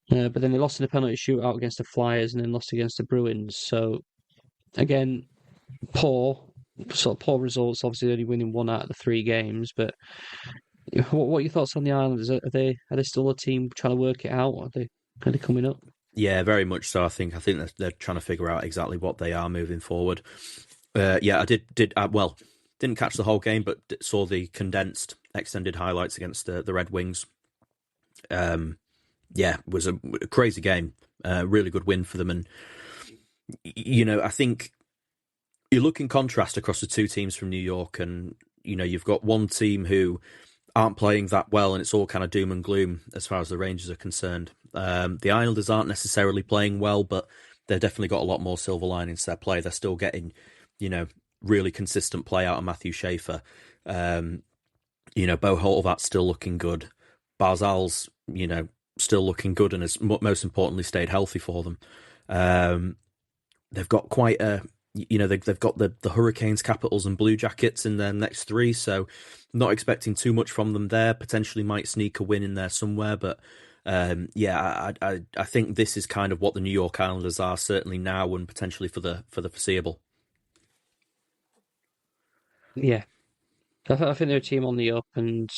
But then they lost in a penalty shootout against the Flyers and then lost against the Bruins. So again, poor poor results. Obviously, only winning one out of the three games. But what are your thoughts on the Islanders? Are they still a team trying to work it out? Are they coming up? Yeah, very much so. I think they're trying to figure out exactly what they are moving forward. Yeah, I did well. Didn't catch the whole game, but saw the condensed, extended highlights against the Red Wings. Yeah, it was a crazy game. Really good win for them, and I think you look in contrast across the two teams from New York, and you've got one team who aren't playing that well, and it's all kind of doom and gloom as far as the Rangers are concerned. The Islanders aren't necessarily playing well, but they've definitely got a lot more silver linings to their play. They're still getting, really consistent play out of Matthew Schaefer. Bo Horvat's still looking good. Barzal's, still looking good and has most importantly stayed healthy for them. They've got quite a, they've got the Hurricanes, Capitals, and Blue Jackets in their next three, so not expecting too much from them there. Potentially might sneak a win in there somewhere, but I think this is kind of what the New York Islanders are certainly now and potentially for the foreseeable. Yeah, I think they're a team on the up, and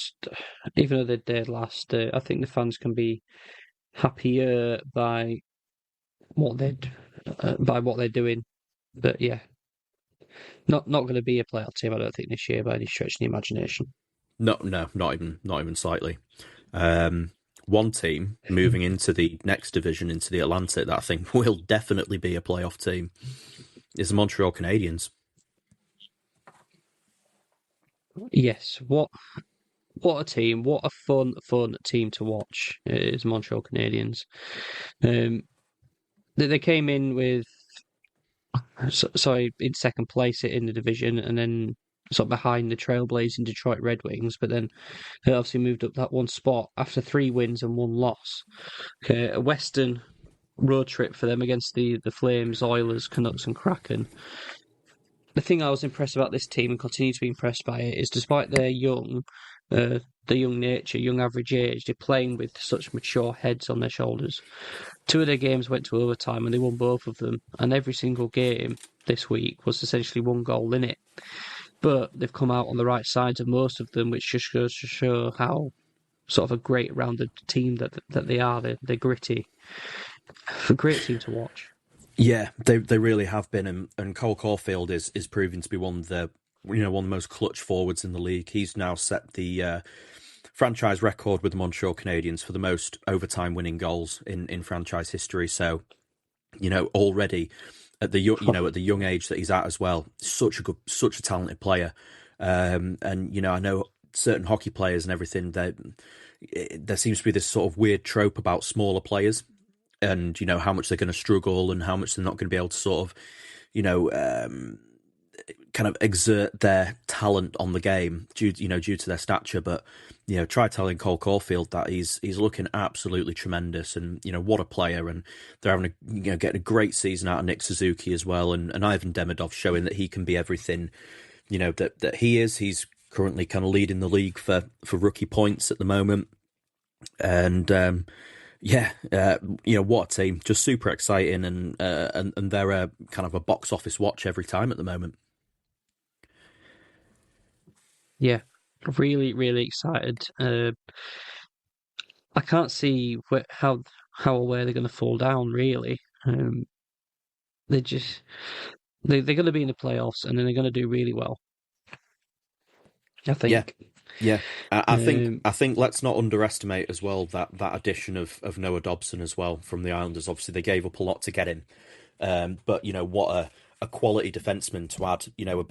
even though they're dead last, I think the fans can be happier what they by what they're doing. But yeah, not going to be a playoff team, I don't think, this year by any stretch of the imagination. No, not even slightly. One team moving into the next division, into the Atlantic, that I think will definitely be a playoff team, is the Montreal Canadiens. Yes, what a team! What a fun team to watch is Montreal Canadiens. They came in with sorry in second place in the division, and then sort of behind the trailblazing Detroit Red Wings, but then they obviously moved up that one spot after 3 wins and 1 loss. Okay, a Western road trip for them against the Flames, Oilers, Canucks, and Kraken. The thing I was impressed about this team and continue to be impressed by it is despite they're young, they're the young nature, young average age. They're playing with such mature heads on their shoulders. Two of their games went to overtime and they won both of them. And every single game this week was essentially one goal in it. But they've come out on the right sides of most of them, which just goes to show how sort of a great rounded team that they are. They're gritty. A great team to watch. Yeah, they really have been, and Cole Caulfield is proving to be one of the one of the most clutch forwards in the league. He's now set the franchise record with the Montreal Canadiens for the most overtime winning goals in franchise history. So, already at the at the young age that he's at as well, such a talented player. And I know certain hockey players and everything. There seems to be this sort of weird trope about smaller players, and how much they're going to struggle and how much they're not going to be able to sort of kind of exert their talent on the game due to their stature. But try telling Cole Caulfield that he's looking absolutely tremendous, and what a player. And they're having getting a great season out of Nick Suzuki as well, and Ivan Demidov showing that he can be everything that he is. He's currently kind of leading the league for rookie points at the moment, and what a team! Just super exciting, and they're a kind of a box office watch every time at the moment. Yeah, really, really excited. I can't see how or where they're going to fall down. Really, they're going to be in the playoffs, and then they're going to do really well. I think. Yeah. I think let's not underestimate as well that addition of Noah Dobson as well from the Islanders. Obviously, they gave up a lot to get him, but what a quality defenseman to add. A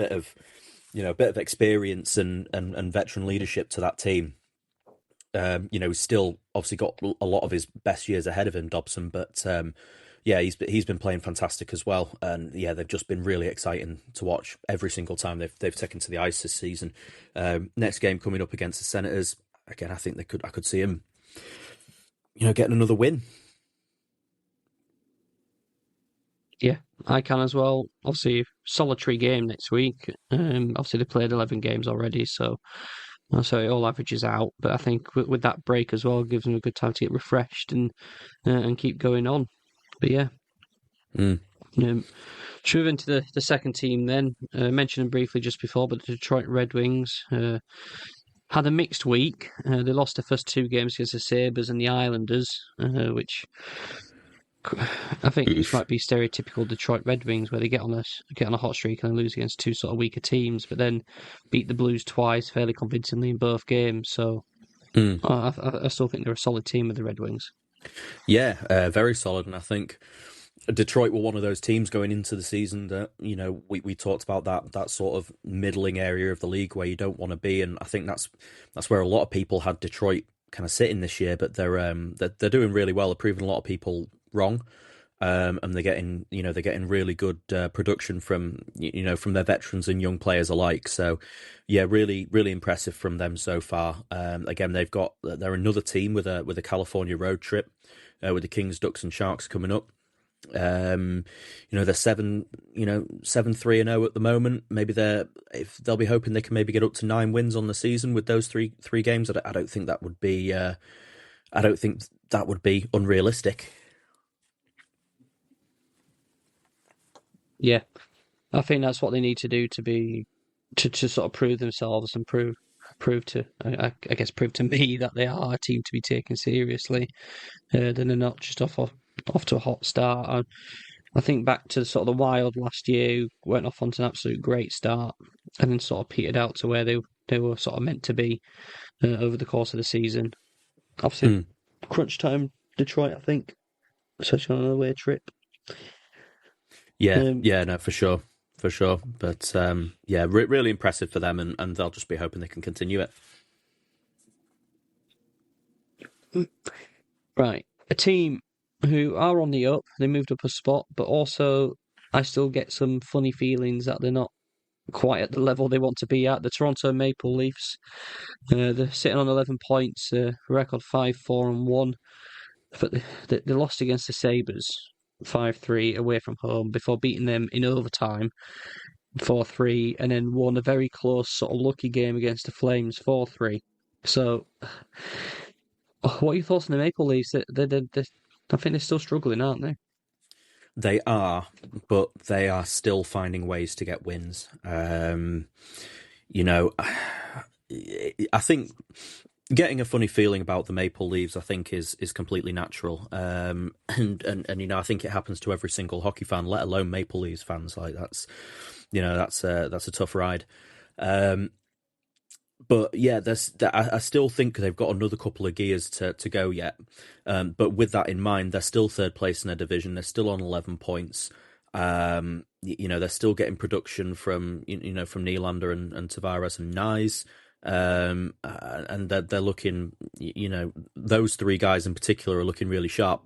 bit of experience and veteran leadership to that team. He's still obviously got a lot of his best years ahead of him, Dobson, but he's been playing fantastic as well, and they've just been really exciting to watch every single time they've taken to the ice this season. Next game coming up against the Senators, again, I think I could see him, getting another win. Yeah, I can as well. Obviously, solitary game next week. Obviously, they played 11 games already, so it all averages out. But I think with that break as well, it gives them a good time to get refreshed and keep going on. But yeah. Moving to the second team then, mentioned them briefly just before, but the Detroit Red Wings had a mixed week. They lost their first two games against the Sabres and the Islanders, which I think this might be stereotypical Detroit Red Wings, where they get on a hot streak and lose against two sort of weaker teams, but then beat the Blues twice fairly convincingly in both games. So I still think they're a solid team with the Red Wings. Yeah, very solid, and I think Detroit were one of those teams going into the season that we talked about that sort of middling area of the league where you don't want to be, and I think that's where a lot of people had Detroit kind of sitting this year. But they're doing really well. They're proving a lot of people wrong, and they're getting really good production from their veterans and young players alike. So really really impressive from them so far. Again, they're another team with a California road trip with the Kings, Ducks, and Sharks coming up. They're 7-3-0 at the moment. Maybe they'll be hoping they can maybe get up to 9 wins on the season with those three games. I don't think that would be unrealistic. Yeah, I think that's what they need to do to sort of prove themselves and prove to me that they are a team to be taken seriously. Then they're not just off to a hot start. I think back to sort of the Wild last year, who went off onto an absolute great start and then sort of petered out to where they were sort of meant to be over the course of the season. Obviously, crunch time Detroit, I think, especially on an away trip. No, for sure. But really impressive for them, and they'll just be hoping they can continue it. Right, a team who are on the up. They moved up a spot, but also I still get some funny feelings that they're not quite at the level they want to be at. The Toronto Maple Leafs, they're sitting on 11 points, record 5-4-1, but they lost against the Sabres 5-3 away from home before beating them in overtime 4-3, and then won a very close sort of lucky game against the Flames 4-3. So, what are your thoughts on the Maple Leafs? I think they're still struggling, aren't they? They are, but they are still finding ways to get wins. You know, I think getting a funny feeling about the Maple Leafs, I think, is completely natural. And you know, I think it happens to every single hockey fan, let alone Maple Leafs fans. Like that's a tough ride. Um, but yeah, I still think they've got another couple of gears to go yet. But with that in mind, they're still third place in their division. They're still on 11 points. You know, they're still getting production from from Nylander and Tavares and Nyes. And they're looking, those three guys in particular are looking really sharp.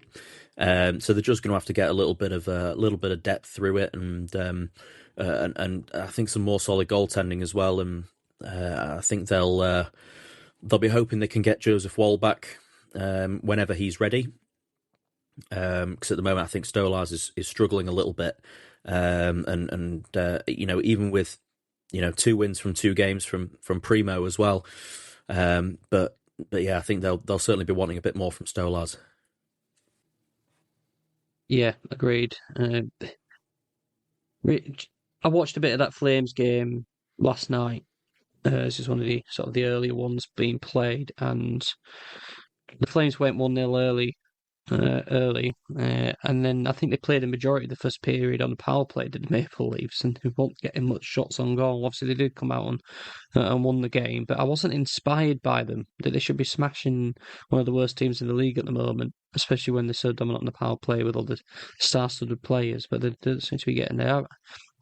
So they're just going to have to get a little bit of depth through it, and I think some more solid goaltending as well. And I think they'll be hoping they can get Joseph Woll back whenever he's ready. Because at the moment I think Stolarz is struggling a little bit, and even with 2 wins from 2 games from Primo as well. But yeah, I think they'll certainly be wanting a bit more from Stolarz. Yeah, agreed. I watched a bit of that Flames game last night. This is one of the sort of the earlier ones being played, and the Flames went 1-0 early, and then I think they played the majority of the first period on the power play, did the Maple Leafs, and they weren't getting much shots on goal. Obviously, they did come out and won the game, but I wasn't inspired by them. That they should be smashing one of the worst teams in the league at the moment, especially when they're so dominant on the power play with all the star-studded players, but they don't seem to be getting there.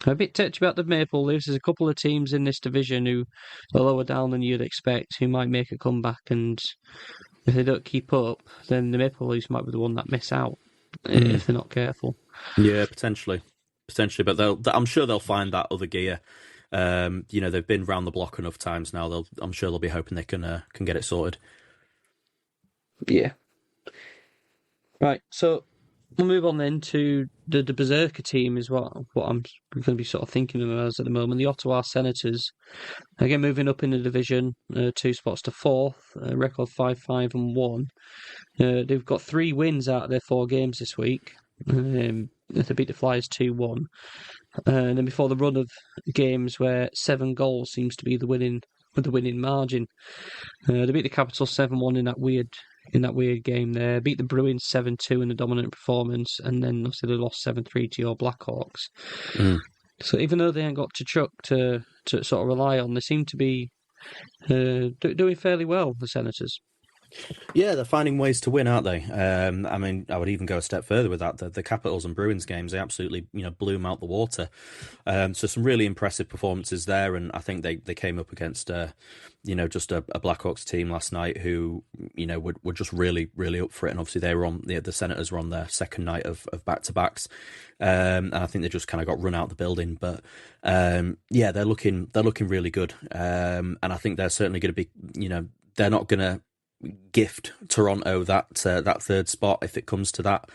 I'm a bit touchy about the Maple Leafs. There's a couple of teams in this division who are lower down than you'd expect, who might make a comeback, and if they don't keep up, then the Maple Leafs might be the one that miss out if they're not careful. Yeah, potentially, but I'm sure they'll find that other gear. They've been round the block enough times now. I'm sure they'll be hoping they can get it sorted. Yeah. Right, so we'll move on then to the Berserker team as well. What I'm going to be sort of thinking of as at the moment, the Ottawa Senators. Again, moving up in the division, 2 spots to 4th, record 5-5-1. They've got 3 wins out of their 4 games this week. They beat the Flyers 2-1. And then before the run of games where 7 goals seems to be the winning margin. They beat the Capitals 7-1 in that weird game there. Beat the Bruins 7-2 in a dominant performance, and then obviously they lost 7-3 to your Blackhawks. So even though they ain't got to Chuck to sort of rely on, they seem to be doing fairly well, the Senators. Yeah, they're finding ways to win, aren't they? I mean, I would even go a step further with that. The Capitals and Bruins games, they absolutely, blew them out the water. So some really impressive performances there, and I think they came up against, just a Blackhawks team last night who, were just really, really up for it. And obviously they were the Senators were on their second night of back-to-backs. And I think they just kind of got run out the building. But yeah, they're looking really good. And I think they're certainly going to be, they're not going to gift Toronto that 3rd spot if it comes to that.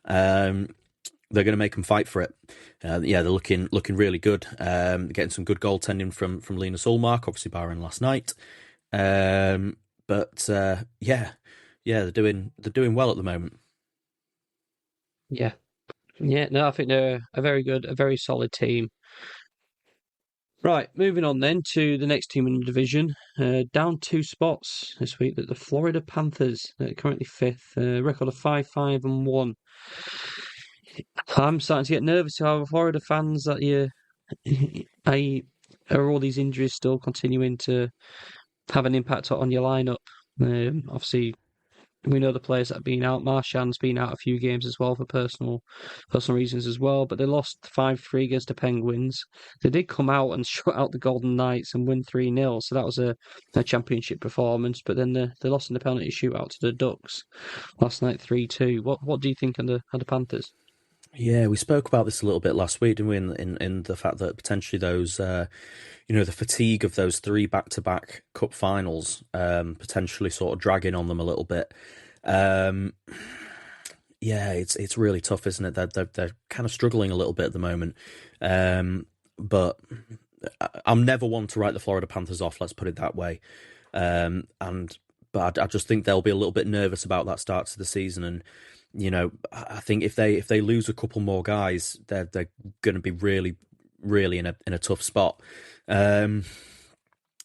They're going to make them fight for it. Yeah, they're looking really good. Getting some good goaltending from Linus Ullmark, obviously barring last night. But yeah, they're doing well at the moment. Yeah. No, I think they're a very solid team. Right, moving on then to the next team in the division. Down 2 spots this week, the Florida Panthers, currently 5th, record of 5-5-1. I'm starting to get nervous about Florida fans that are all these injuries still continuing to have an impact on your lineup. Obviously, we know the players that have been out. Marchand's been out a few games as well for personal reasons as well. But they lost 5-3 against the Penguins. They did come out and shut out the Golden Knights and win 3-0. So that was a championship performance. But then they lost in the penalty shootout to the Ducks last night 3-2. What do you think of the Panthers? Yeah, we spoke about this a little bit last week, didn't we? In the fact that potentially those, the fatigue of those 3 back-to-back cup finals, potentially sort of dragging on them a little bit. Yeah, it's really tough, isn't it? They're kind of struggling a little bit at the moment. But I'm never one to write the Florida Panthers off. Let's put it that way. But I just think they'll be a little bit nervous about that start to the season, and I think if they lose a couple more guys, they're going to be really in a tough spot.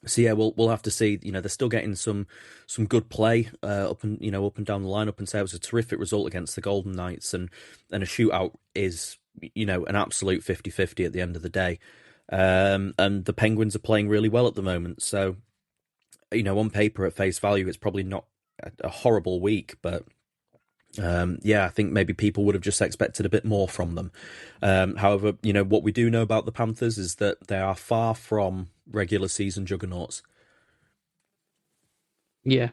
So yeah, we'll have to see. They're still getting some good play up and down the lineup, and say it was a terrific result against the Golden Knights, and a shootout is an absolute 50-50 at the end of the day. And the Penguins are playing really well at the moment, so on paper at face value, it's probably not a horrible week, but I think maybe people would have just expected a bit more from them. However, what we do know about the Panthers is that they are far from regular season juggernauts. Yeah,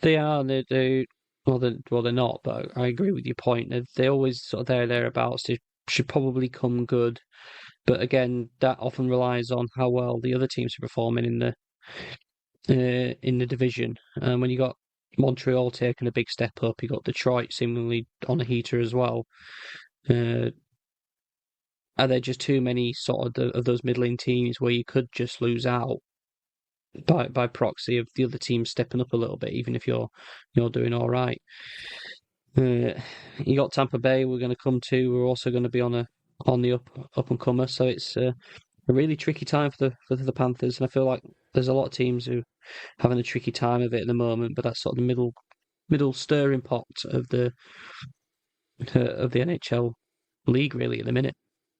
they are. They're not. But I agree with your point. They're always sort of thereabouts. They should probably come good, but again, that often relies on how well the other teams are performing in the division. And when you got Montreal taking a big step up, you got Detroit seemingly on a heater as well. Are there just too many sort of those middling teams where you could just lose out by proxy of the other team stepping up a little bit, even if you're doing all right? You got Tampa Bay. We're going to come to. We're also going to be on the up and comer. So it's a really tricky time for the Panthers, and I feel like there's a lot of teams who are having a tricky time of it at the moment. But that's sort of the middle stirring pot of the NHL league really at the minute.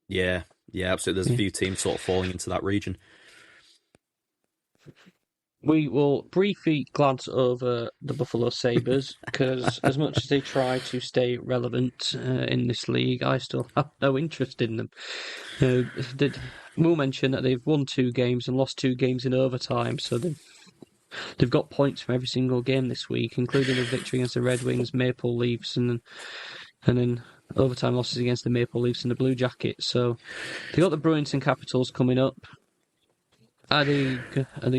Yeah, absolutely. There's a few teams sort of falling into that region. We will briefly glance over the Buffalo Sabres because as much as they try to stay relevant in this league, I still have no interest in them. We'll mention that they've won 2 games and lost 2 games in overtime, so they've got points from every single game this week, including a victory against the Red Wings, Maple Leafs, and then overtime losses against the Maple Leafs and the Blue Jackets. So they got the Bruins and Capitals coming up. Are they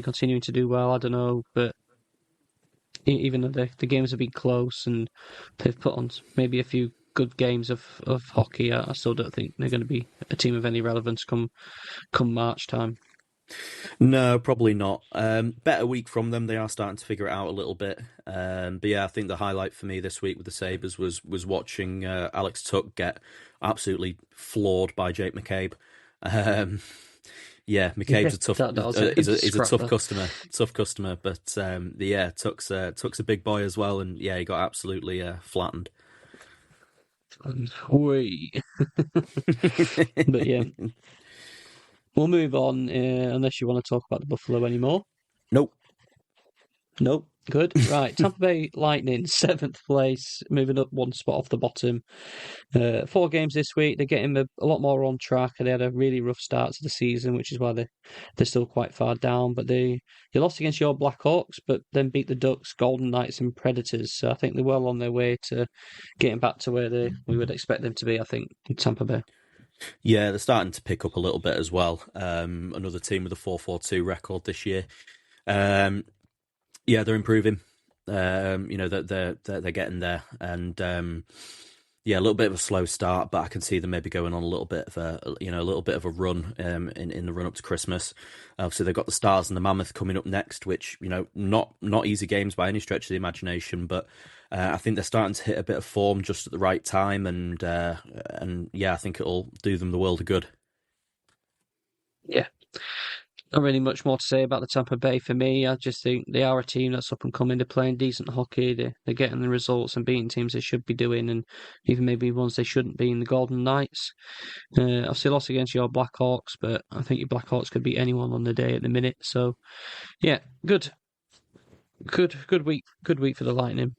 continuing to do well? I don't know, but even though the games have been close and they've put on maybe a few good games of hockey, I still don't think they're going to be a team of any relevance come March time. No, probably not. Better week from them. They are starting to figure it out a little bit. But yeah, I think the highlight for me this week with the Sabres was watching Alex Tuch get absolutely floored by Jake McCabe. Yeah, McCabe's a tough. He's a tough customer. But Tuch's a big boy as well, and yeah, he got absolutely flattened. But yeah, we'll move on unless you want to talk about the Buffalo anymore. Nope. Good. Right. Tampa Bay Lightning, 7th place, moving up 1 spot off the bottom. 4 games this week. They're getting a lot more on track. They had a really rough start to the season, which is why they're still quite far down. But they lost against your Blackhawks, but then beat the Ducks, Golden Knights, and Predators. So I think they're well on their way to getting back to where we would expect them to be, I think, in Tampa Bay. Yeah, they're starting to pick up a little bit as well. Another team with a 4-4-2 record this year. Yeah, they're improving. They're getting there, and a little bit of a slow start, but I can see them maybe going on a little bit of a run in the run up to Christmas. Obviously, they've got the Stars and the Mammoth coming up next, which not easy games by any stretch of the imagination, but I think they're starting to hit a bit of form just at the right time, and I think it'll do them the world of good. Yeah. Not really much more to say about the Tampa Bay for me. I just think they are a team that's up and coming. They're playing decent hockey. They're getting the results and beating teams they should be doing, and even maybe ones they shouldn't be in the Golden Knights. Obviously lost against your Blackhawks, but I think your Blackhawks could beat anyone on the day at the minute. So, yeah, good week for the Lightning.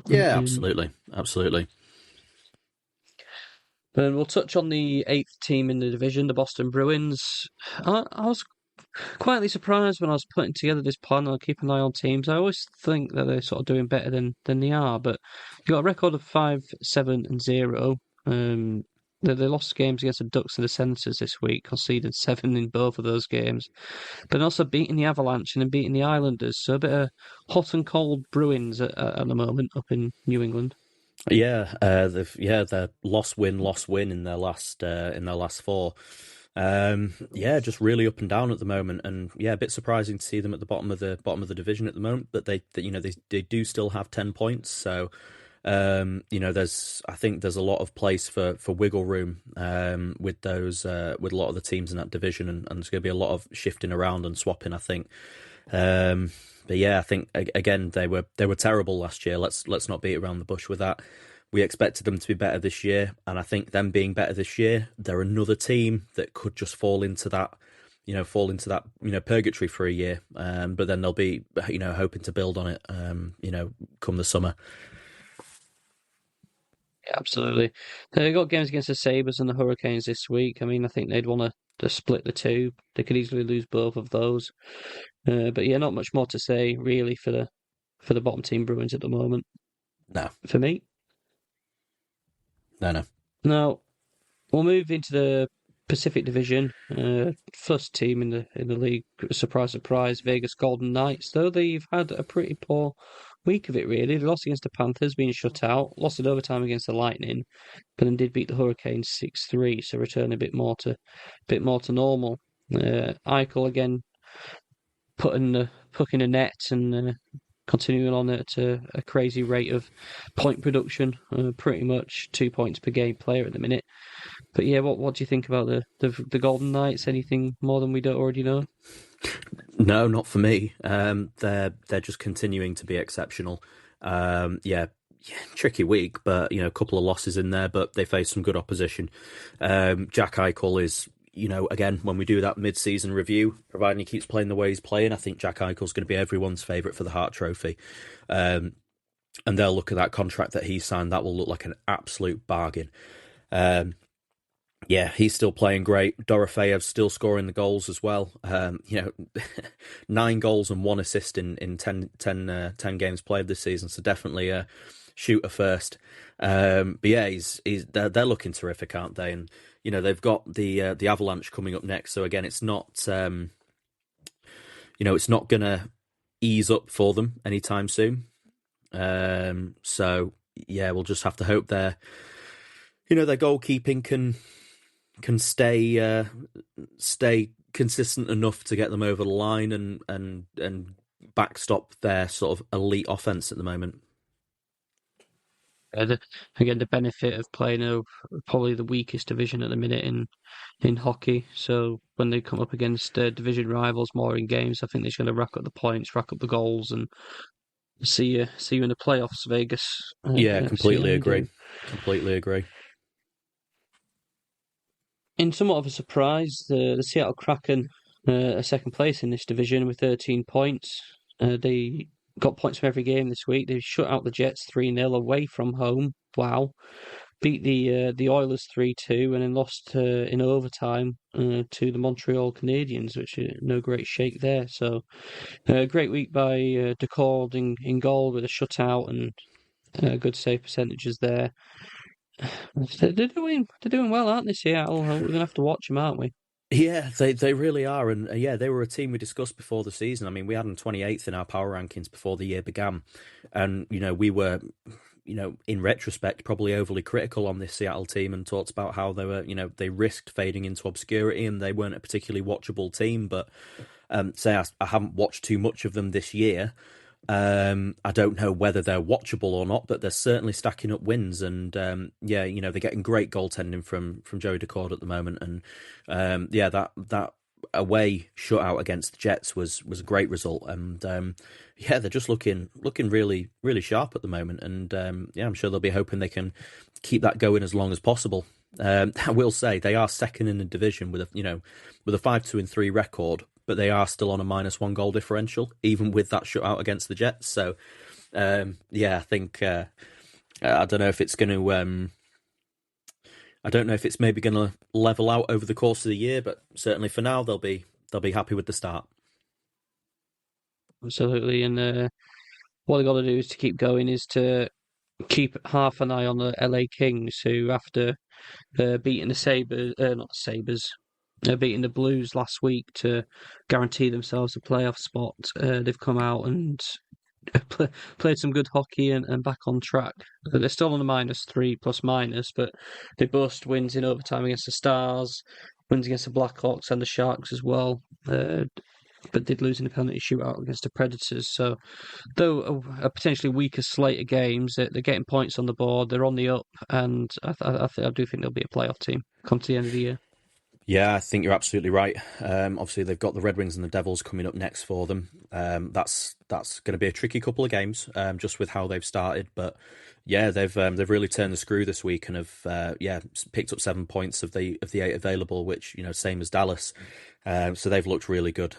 Yeah, absolutely. And we'll touch on the 8th team in the division, the Boston Bruins. I was quietly surprised when I was putting together this plan and keep an eye on teams. I always think that they're sort of doing better than they are, but you've got a record of 5-7-0. They lost games against the Ducks and the Senators this week, conceded 7 in both of those games, but also beating the Avalanche and then beating the Islanders. So a bit of hot and cold Bruins at the moment up in New England. Yeah, they're loss win in their last 4. Yeah, just really up and down at the moment, and yeah, a bit surprising to see them at the bottom of the division at the moment. But they do still have 10 points, so I think there's a lot of place for wiggle room with those with a lot of the teams in that division, and there's going to be a lot of shifting around and swapping, I think. Um, but yeah, I think again they were terrible last year. Let's not beat around the bush with that. We expected them to be better this year, and I think them being better this year, they're another team that could just fall into that purgatory for a year. But then they'll be hoping to build on it. Come the summer. Yeah, absolutely. They've got games against the Sabres and the Hurricanes this week. I mean, I think they'd want to split the two. They could easily lose both of those. But yeah, not much more to say really for the bottom team Bruins at the moment. No, For me. no. Now we'll move into the Pacific Division. First team in the league. Surprise, surprise. Vegas Golden Knights. Though they've had a pretty poor week of it really. They lost against the Panthers, being shut out. Lost in overtime against the Lightning, but then did beat the Hurricanes 6-3. So return a bit more to normal. Eichel again putting the puck in the net and continuing on at a crazy rate of point production, pretty much 2 points per game player at the minute. But yeah, what do you think about the Golden Knights? Anything more than we don't already know? No, not for me. They're just continuing to be exceptional. Yeah, tricky week, but a couple of losses in there, but they face some good opposition. Jack Eichel is, again, when we do that mid-season review, providing he keeps playing the way he's playing, I think Jack Eichel's going to be everyone's favourite for the Hart Trophy. And they'll look at that contract that he signed. That will look like an absolute bargain. Yeah, he's still playing great. Dorofeyev's still scoring the goals as well. 9 goals and 1 assist in 10 games played this season. So definitely a shooter first. But yeah, they're looking terrific, aren't they? And they've got the Avalanche coming up next. So again, it's not it's not gonna ease up for them anytime soon. So yeah, we'll just have to hope their goalkeeping can stay consistent enough to get them over the line and backstop their sort of elite offense at the moment. Again, the benefit of playing probably the weakest division at the minute in hockey. So when they come up against division rivals more in games, I think they're going to rack up the points, rack up the goals, and see you in the playoffs, Vegas. Yeah, See how completely you agree. do. Completely agree. In somewhat of a surprise, the Seattle Kraken are second place in this division with 13 points. They got points from every game this week. They shut out the Jets 3-0 away from home. Wow. Beat the Oilers 3-2 and then lost in overtime to the Montreal Canadiens, which is no great shake there. So, great week by Decord in goal with a shutout and good save percentages there. They're doing well, aren't they, Seattle? We're gonna have to watch them, aren't we? Yeah, they really are, and yeah, they were a team we discussed before the season. I mean, we had them 28th in our power rankings before the year began, and we were, in retrospect, probably overly critical on this Seattle team and talked about how they were, they risked fading into obscurity and they weren't a particularly watchable team. But I haven't watched too much of them this year. I don't know whether they're watchable or not, but they're certainly stacking up wins. And yeah, they're getting great goaltending from Joey Decord at the moment. And yeah, that away shutout against the Jets was a great result. And yeah, they're just looking really really sharp at the moment. And yeah, I'm sure they'll be hoping they can keep that going as long as possible. I will say they are second in the division with a 5-2-3 record, but they are still on a -1 goal differential, even with that shutout against the Jets. So, yeah, I think I don't know if it's going to. I don't know if it's maybe going to level out over the course of the year, but certainly for now they'll be happy with the start. Absolutely, and what they got to do is to keep going is to keep half an eye on the LA Kings, who after beating the Sabres, not the Sabres, beating the Blues last week to guarantee themselves a playoff spot. They've come out and played some good hockey and back on track. They're still on a -3 plus minus, but they boast wins in overtime against the Stars, wins against the Blackhawks and the Sharks as well. But did lose in a penalty shootout against the Predators. So, though a potentially weaker slate of games, they're getting points on the board. They're on the up, and I do think they'll be a playoff team come to the end of the year. Yeah, I think you're absolutely right. Obviously, they've got the Red Wings and the Devils coming up next for them. That's going to be a tricky couple of games, just with how they've started. But yeah, they've really turned the screw this week and have picked up 7 points of the 8 available, which same as Dallas. So they've looked really good.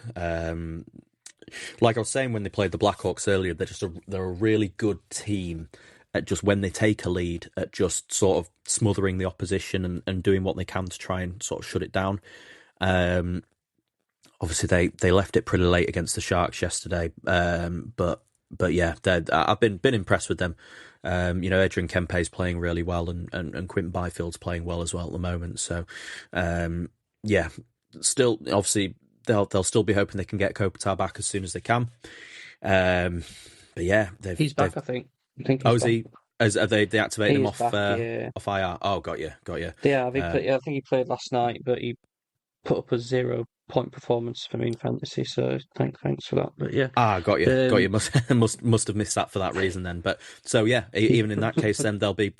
Like I was saying when they played the Blackhawks earlier, they're a really good team at just when they take a lead, at just sort of smothering the opposition and doing what they can to try and sort of shut it down. Obviously, they left it pretty late against the Sharks yesterday, but yeah, I've been impressed with them. Adrian Kempe's playing really well, and Quinton Byfield's playing well as well at the moment. So, still, obviously, they'll still be hoping they can get Kopitar back as soon as they can. But yeah, he's back. I think he's is back. he? Have they deactivated him off back, yeah. off IR? Oh, got you. Yeah, I think he played last night, but he put up a 0-point performance for me in fantasy. So thanks for that. But yeah, got you. Must have missed that for that reason then. But so yeah, even in that case, then they'll be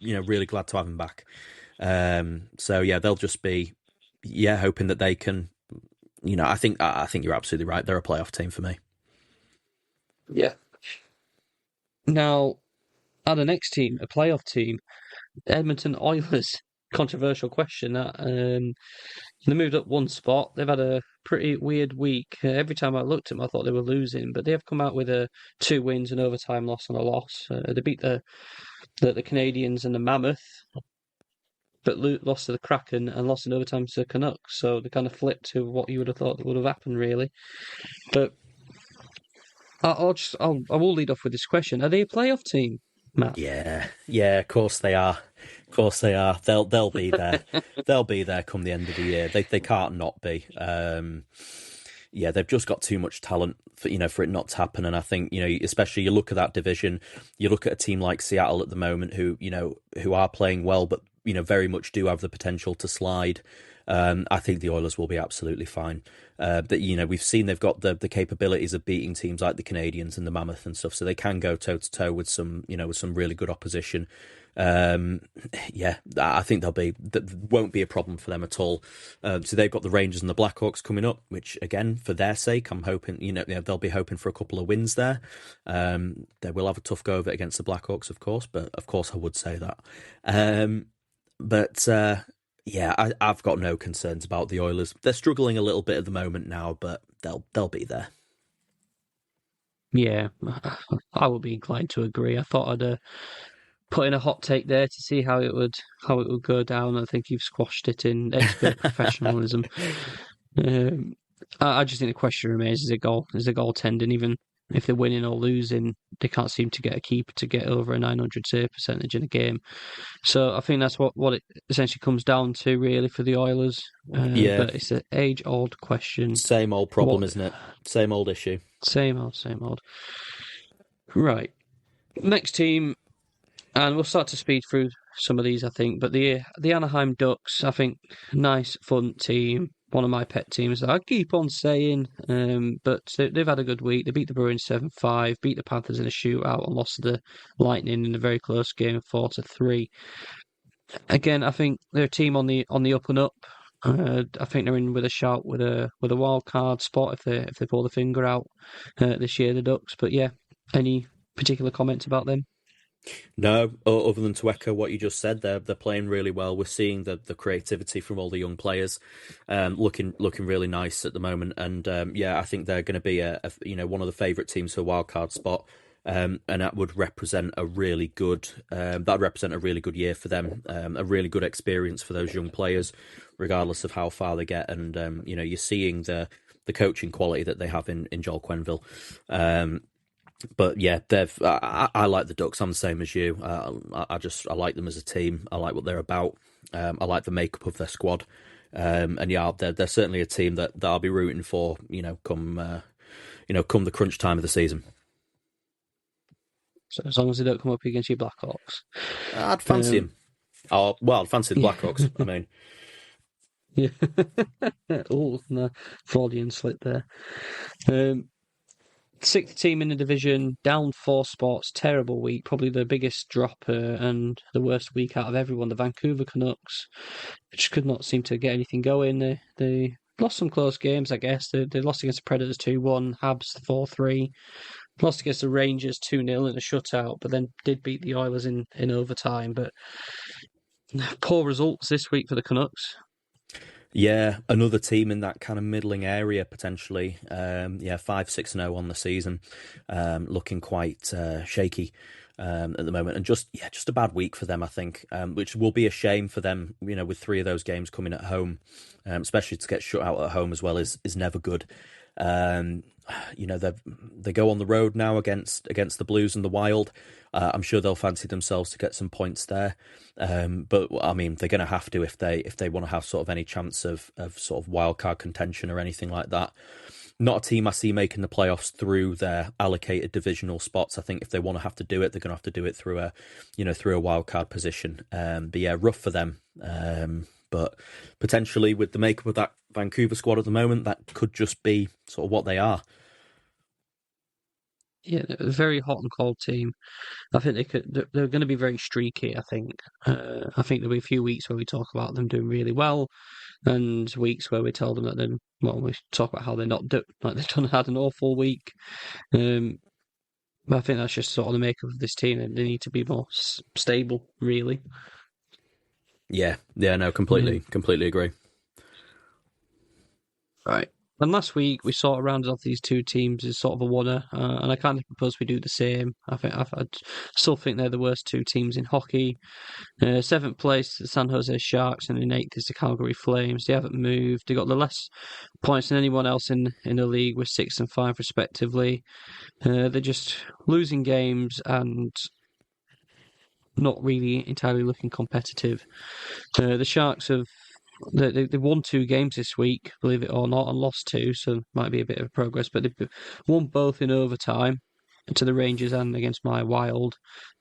really glad to have him back. So yeah, they'll just be hoping that they can. I think you're absolutely right. They're a playoff team for me. Yeah. Now, our next team, a playoff team, Edmonton Oilers. Controversial question that. They moved up one spot. They've had a pretty weird week. Every time I looked at them, I thought they were losing, but they have come out with 2 wins, an overtime loss, and a loss. They beat the Canadiens and the Mammoth, but lost to the Kraken and lost in overtime to the Canucks. So they kind of flipped to what you would have thought would have happened, really. But I will lead off with this question: are they a playoff team, Matt? Yeah, of course they are. Of course they are. They'll be there. They'll be there come the end of the year. They can't not be. They've just got too much talent for it not to happen. And I think especially you look at that division, you look at a team like Seattle at the moment who are playing well, but very much do have the potential to slide. I think the Oilers will be absolutely fine. We've seen they've got the capabilities of beating teams like the Canadiens and the Mammoth and stuff, so they can go toe to toe with some really good opposition. I think that won't be a problem for them at all. So they've got the Rangers and the Blackhawks coming up, which again, for their sake, I'm hoping they'll be hoping for a couple of wins there. They will have a tough go of it against the Blackhawks, of course, but of course I would say that. I've got no concerns about the Oilers. They're struggling a little bit at the moment now, but they'll be there. Yeah, I would be inclined to agree. I thought I'd put in a hot take there to see how it would go down. I think you've squashed it in expert professionalism. I just think the question remains: is it goaltending? Even if they're winning or losing, they can't seem to get a keeper to get over a 900 save percentage in a game. So I think that's what it essentially comes down to, really, for the Oilers. But it's an age-old question. Same old problem, isn't it? Same old issue. Same old. Right. Next team, and we'll start to speed through some of these, I think. But the Anaheim Ducks, I think, nice, fun team. One of my pet teams that I keep on saying, but they've had a good week. They beat the Bruins 7-5, beat the Panthers in a shootout, and lost to the Lightning in a very close game, 4-3. Again, I think they're a team on the up and up. I think they're in with a shout with a wild card spot if they pull the finger out this year, the Ducks. But yeah, any particular comments about them? No, other than to echo what you just said, they're playing really well. We're seeing the creativity from all the young players, looking really nice at the moment. And I think they're going to be one of the favourite teams for a wildcard spot. And that would represent a really good year for them, a really good experience for those young players, regardless of how far they get. And you're seeing the coaching quality that they have in Joel Quenneville. But yeah, I like the Ducks. I'm the same as you. I like them as a team. I like what they're about. I like the makeup of their squad. They're certainly a team that I'll be rooting for. Come the crunch time of the season. So as long as they don't come up against your Blackhawks, I'd fancy them. I'd fancy the Blackhawks. I mean, Yeah. Oh, no, Freudian slip there. Um, Sixth team in the division, down 4 spots, terrible week, probably the biggest drop and the worst week out of everyone. The Vancouver Canucks, which could not seem to get anything going. They lost some close games, I guess. They lost against the Predators 2-1, Habs 4-3, lost against the Rangers 2-0 in a shutout, but then did beat the Oilers in overtime. But poor results this week for the Canucks. Yeah, another team in that kind of middling area potentially. Yeah, 5-6-0 on the season, looking quite shaky at the moment, and just a bad week for them, I think, which will be a shame for them. With 3 of those games coming at home, especially to get shut out at home as well is never good. Um, they go on the road now against the Blues and the Wild. I'm sure they'll fancy themselves to get some points there. But I mean, they're going to have to if they want to have sort of any chance of sort of wildcard contention or anything like that. Not a team I see making the playoffs through their allocated divisional spots. I think if they want to have to do it, they're going to have to do it through a wildcard position. But yeah, rough for them. But potentially with the makeup of that Vancouver squad at the moment, that could just be sort of what they are. Yeah, a very hot and cold team. I think they're going to be very streaky. I think there'll be a few weeks where we talk about them doing really well, and weeks where we tell them that we talk about how they're not like they've had an awful week. But I think that's just sort of the makeup of this team, and they need to be more stable, really. Yeah, no, completely agree. Right. And last week we sort of rounded off these 2 teams as sort of a oneer, and I kind of propose we do the same. I still think they're the worst 2 teams in hockey. 7th place, the San Jose Sharks, and in 8th is the Calgary Flames. They haven't moved. They got the less points than anyone else in the league, with 6 and 5 respectively. They're just losing games and not really entirely looking competitive. The Sharks have they won 2 games this week, believe it or not, and lost 2, so might be a bit of progress. But they've won both in overtime to the Rangers and against my Wild,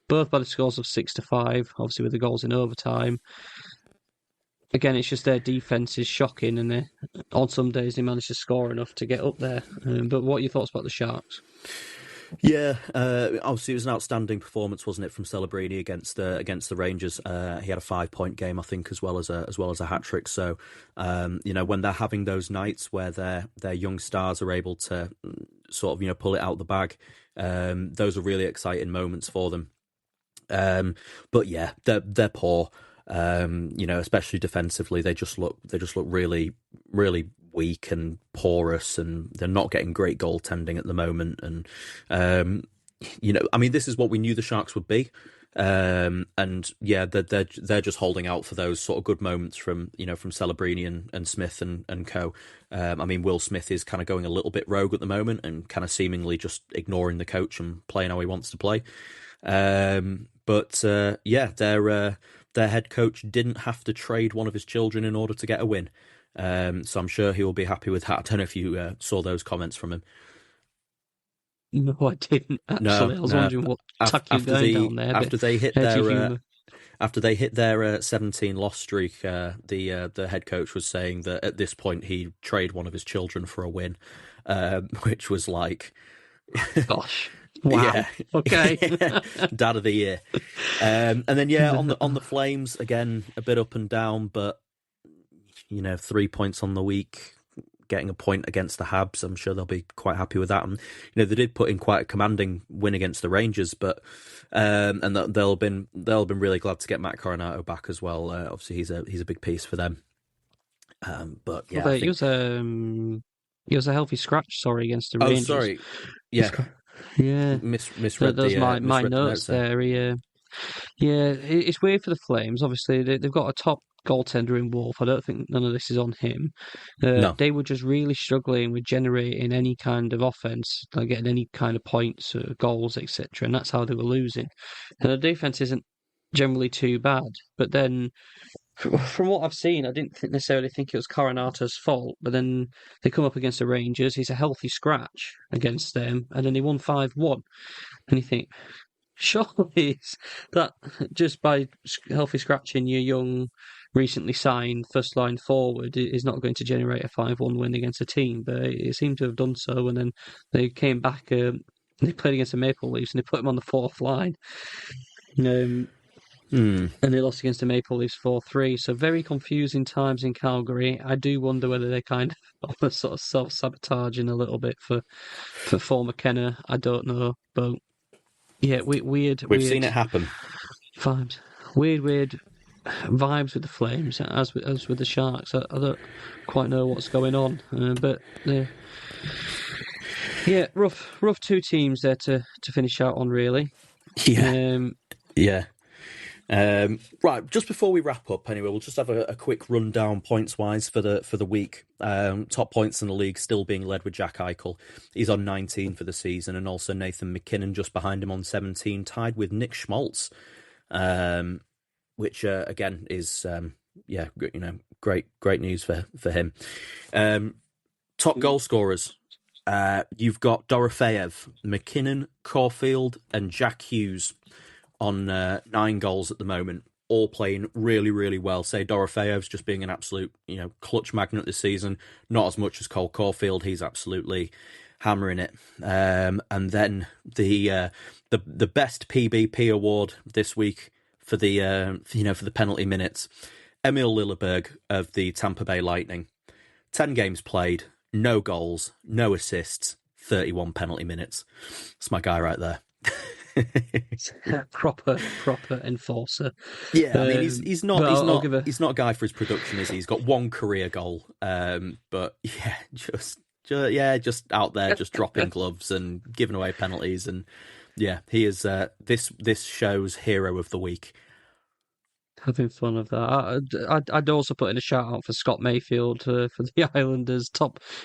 both by the scores of 6-5. Obviously, with the goals in overtime. Again, it's just their defense is shocking, and on some days they manage to score enough to get up there. But what are your thoughts about the Sharks? Yeah, obviously it was an outstanding performance, wasn't it, from Celebrini against the Rangers? He had a 5-point game, I think, as well as a hat trick. So, when they're having those nights where their young stars are able to sort of pull it out the bag, those are really exciting moments for them. But yeah, they're poor. Especially defensively, they just look really, really weak and porous, and they're not getting great goaltending at the moment. And I mean, this is what we knew the Sharks would be. And yeah, they're just holding out for those sort of good moments from Celebrini and Smith and co. I mean, Will Smith is kind of going a little bit rogue at the moment and kind of seemingly just ignoring the coach and playing how he wants to play. But yeah, their head coach didn't have to trade one of his children in order to get a win. So I'm sure he will be happy with that. I don't know if you saw those comments from him. No, I didn't actually. I was wondering what tack you're going down there. After they hit their 17 loss streak, the head coach was saying that at this point he'd trade one of his children for a win, which was like, gosh. Wow. Yeah. Okay. Dad of the year. And then on the Flames again, a bit up and down, but 3 points on the week, getting a point against the Habs. I'm sure they'll be quite happy with that. And they did put in quite a commanding win against the Rangers, but and they'll have been really glad to get Matt Coronato back as well. Obviously, he's a big piece for them. But yeah, he was a healthy scratch. Sorry, against the Rangers. Oh, sorry. Yeah. Yeah, misread those my notes there. Yeah, it's weird for the Flames. Obviously, they've got a top goaltender in Wolf. I don't think none of this is on him. No. They were just really struggling with generating any kind of offense, like getting any kind of points, goals, etc. And that's how they were losing. And the defense isn't generally too bad, but then, from what I've seen, I didn't necessarily think it was Coronato's fault, but then they come up against the Rangers. He's a healthy scratch against them, and then they won 5-1. And you think, surely that just by healthy scratching your young recently signed first line forward is not going to generate a 5-1 win against a team, but it seemed to have done so. And then they came back, they played against the Maple Leafs and they put him on the fourth line. And they lost against the Maple Leafs 4-3. So very confusing times in Calgary. I do wonder whether they kind of almost sort of self-sabotaging a little bit for McKenna. I don't know. But yeah, weird. We've seen it happen. Vibes. Weird vibes with the Flames as with the Sharks. I don't quite know what's going on. But yeah, rough two teams there to finish out on, really. Yeah. Yeah. Right, just before we wrap up, anyway, we'll just have a quick rundown points-wise for the week. Top points in the league still being led with Jack Eichel. He's on 19 for the season, and also Nathan McKinnon just behind him on 17, tied with Nick Schmaltz, which again is great news for him. Top goal scorers. You've got Dorofeyev, McKinnon, Caulfield, and Jack Hughes on 9 goals at the moment, all playing really, really well. Say Dorofeyev's just being an absolute, clutch magnet this season. Not as much as Cole Caulfield. He's absolutely hammering it. And then the best PBP award this week for the for the penalty minutes. Emil Lilleberg of the Tampa Bay Lightning. 10 games played, no goals, no assists, 31 penalty minutes. That's my guy right there. proper enforcer. Yeah, I mean he's not a guy for his production, is he? He's got one career goal, but yeah, just out there, just dropping gloves and giving away penalties, and yeah, he is this show's hero of the week. Having fun of that. I'd also put in a shout out for Scott Mayfield for the Islanders.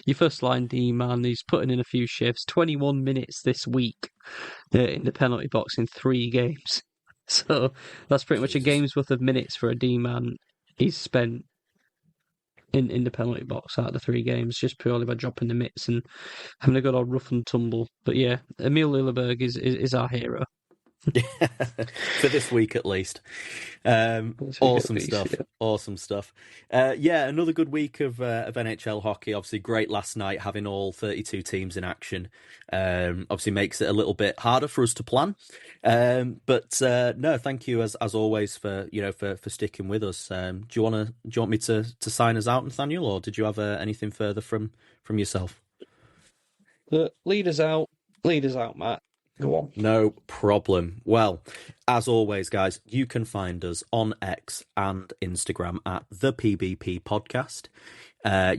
Your first line D man. He's putting in a few shifts. 21 minutes this week in the penalty box in 3 games. So that's pretty much a game's worth of minutes for a D man. He's spent in the penalty box out of the 3 games just purely by dropping the mitts and having a good old rough and tumble. But yeah, Emil Lilleberg is our hero. For this week at least. Awesome stuff. Another good week of NHL hockey. Obviously great last night having all 32 teams in action. Obviously makes it a little bit harder for us to plan. But no, thank you as always for sticking with us. Do you want me to sign us out, Nathaniel, or did you have anything further from yourself? Lead us out, Matt. Go on. No problem. Well, as always, guys, you can find us on X and Instagram at the PBP Podcast.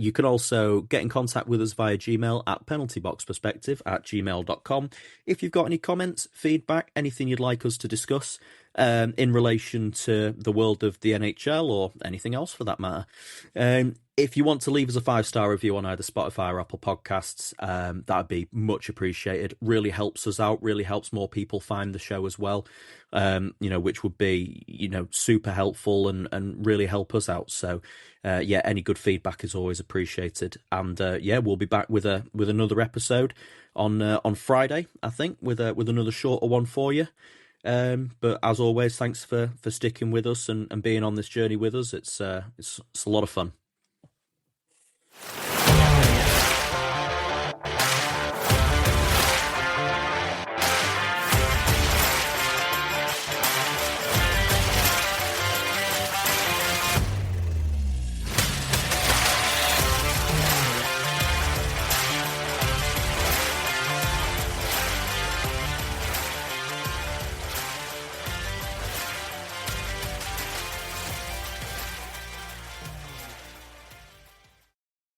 You can also get in contact with us via Gmail at penaltyboxperspective@gmail.com. If you've got any comments, feedback, anything you'd like us to discuss in relation to the world of the NHL or anything else for that matter. If you want to leave us a 5-star review on either Spotify or Apple Podcasts, that'd be much appreciated. Really helps us out, really helps more people find the show as well, which would be, super helpful and really help us out. So, any good feedback is always appreciated. And, we'll be back with another episode on Friday, I think, with another shorter one for you. But as always, thanks for sticking with us and being on this journey with us. It's a lot of fun.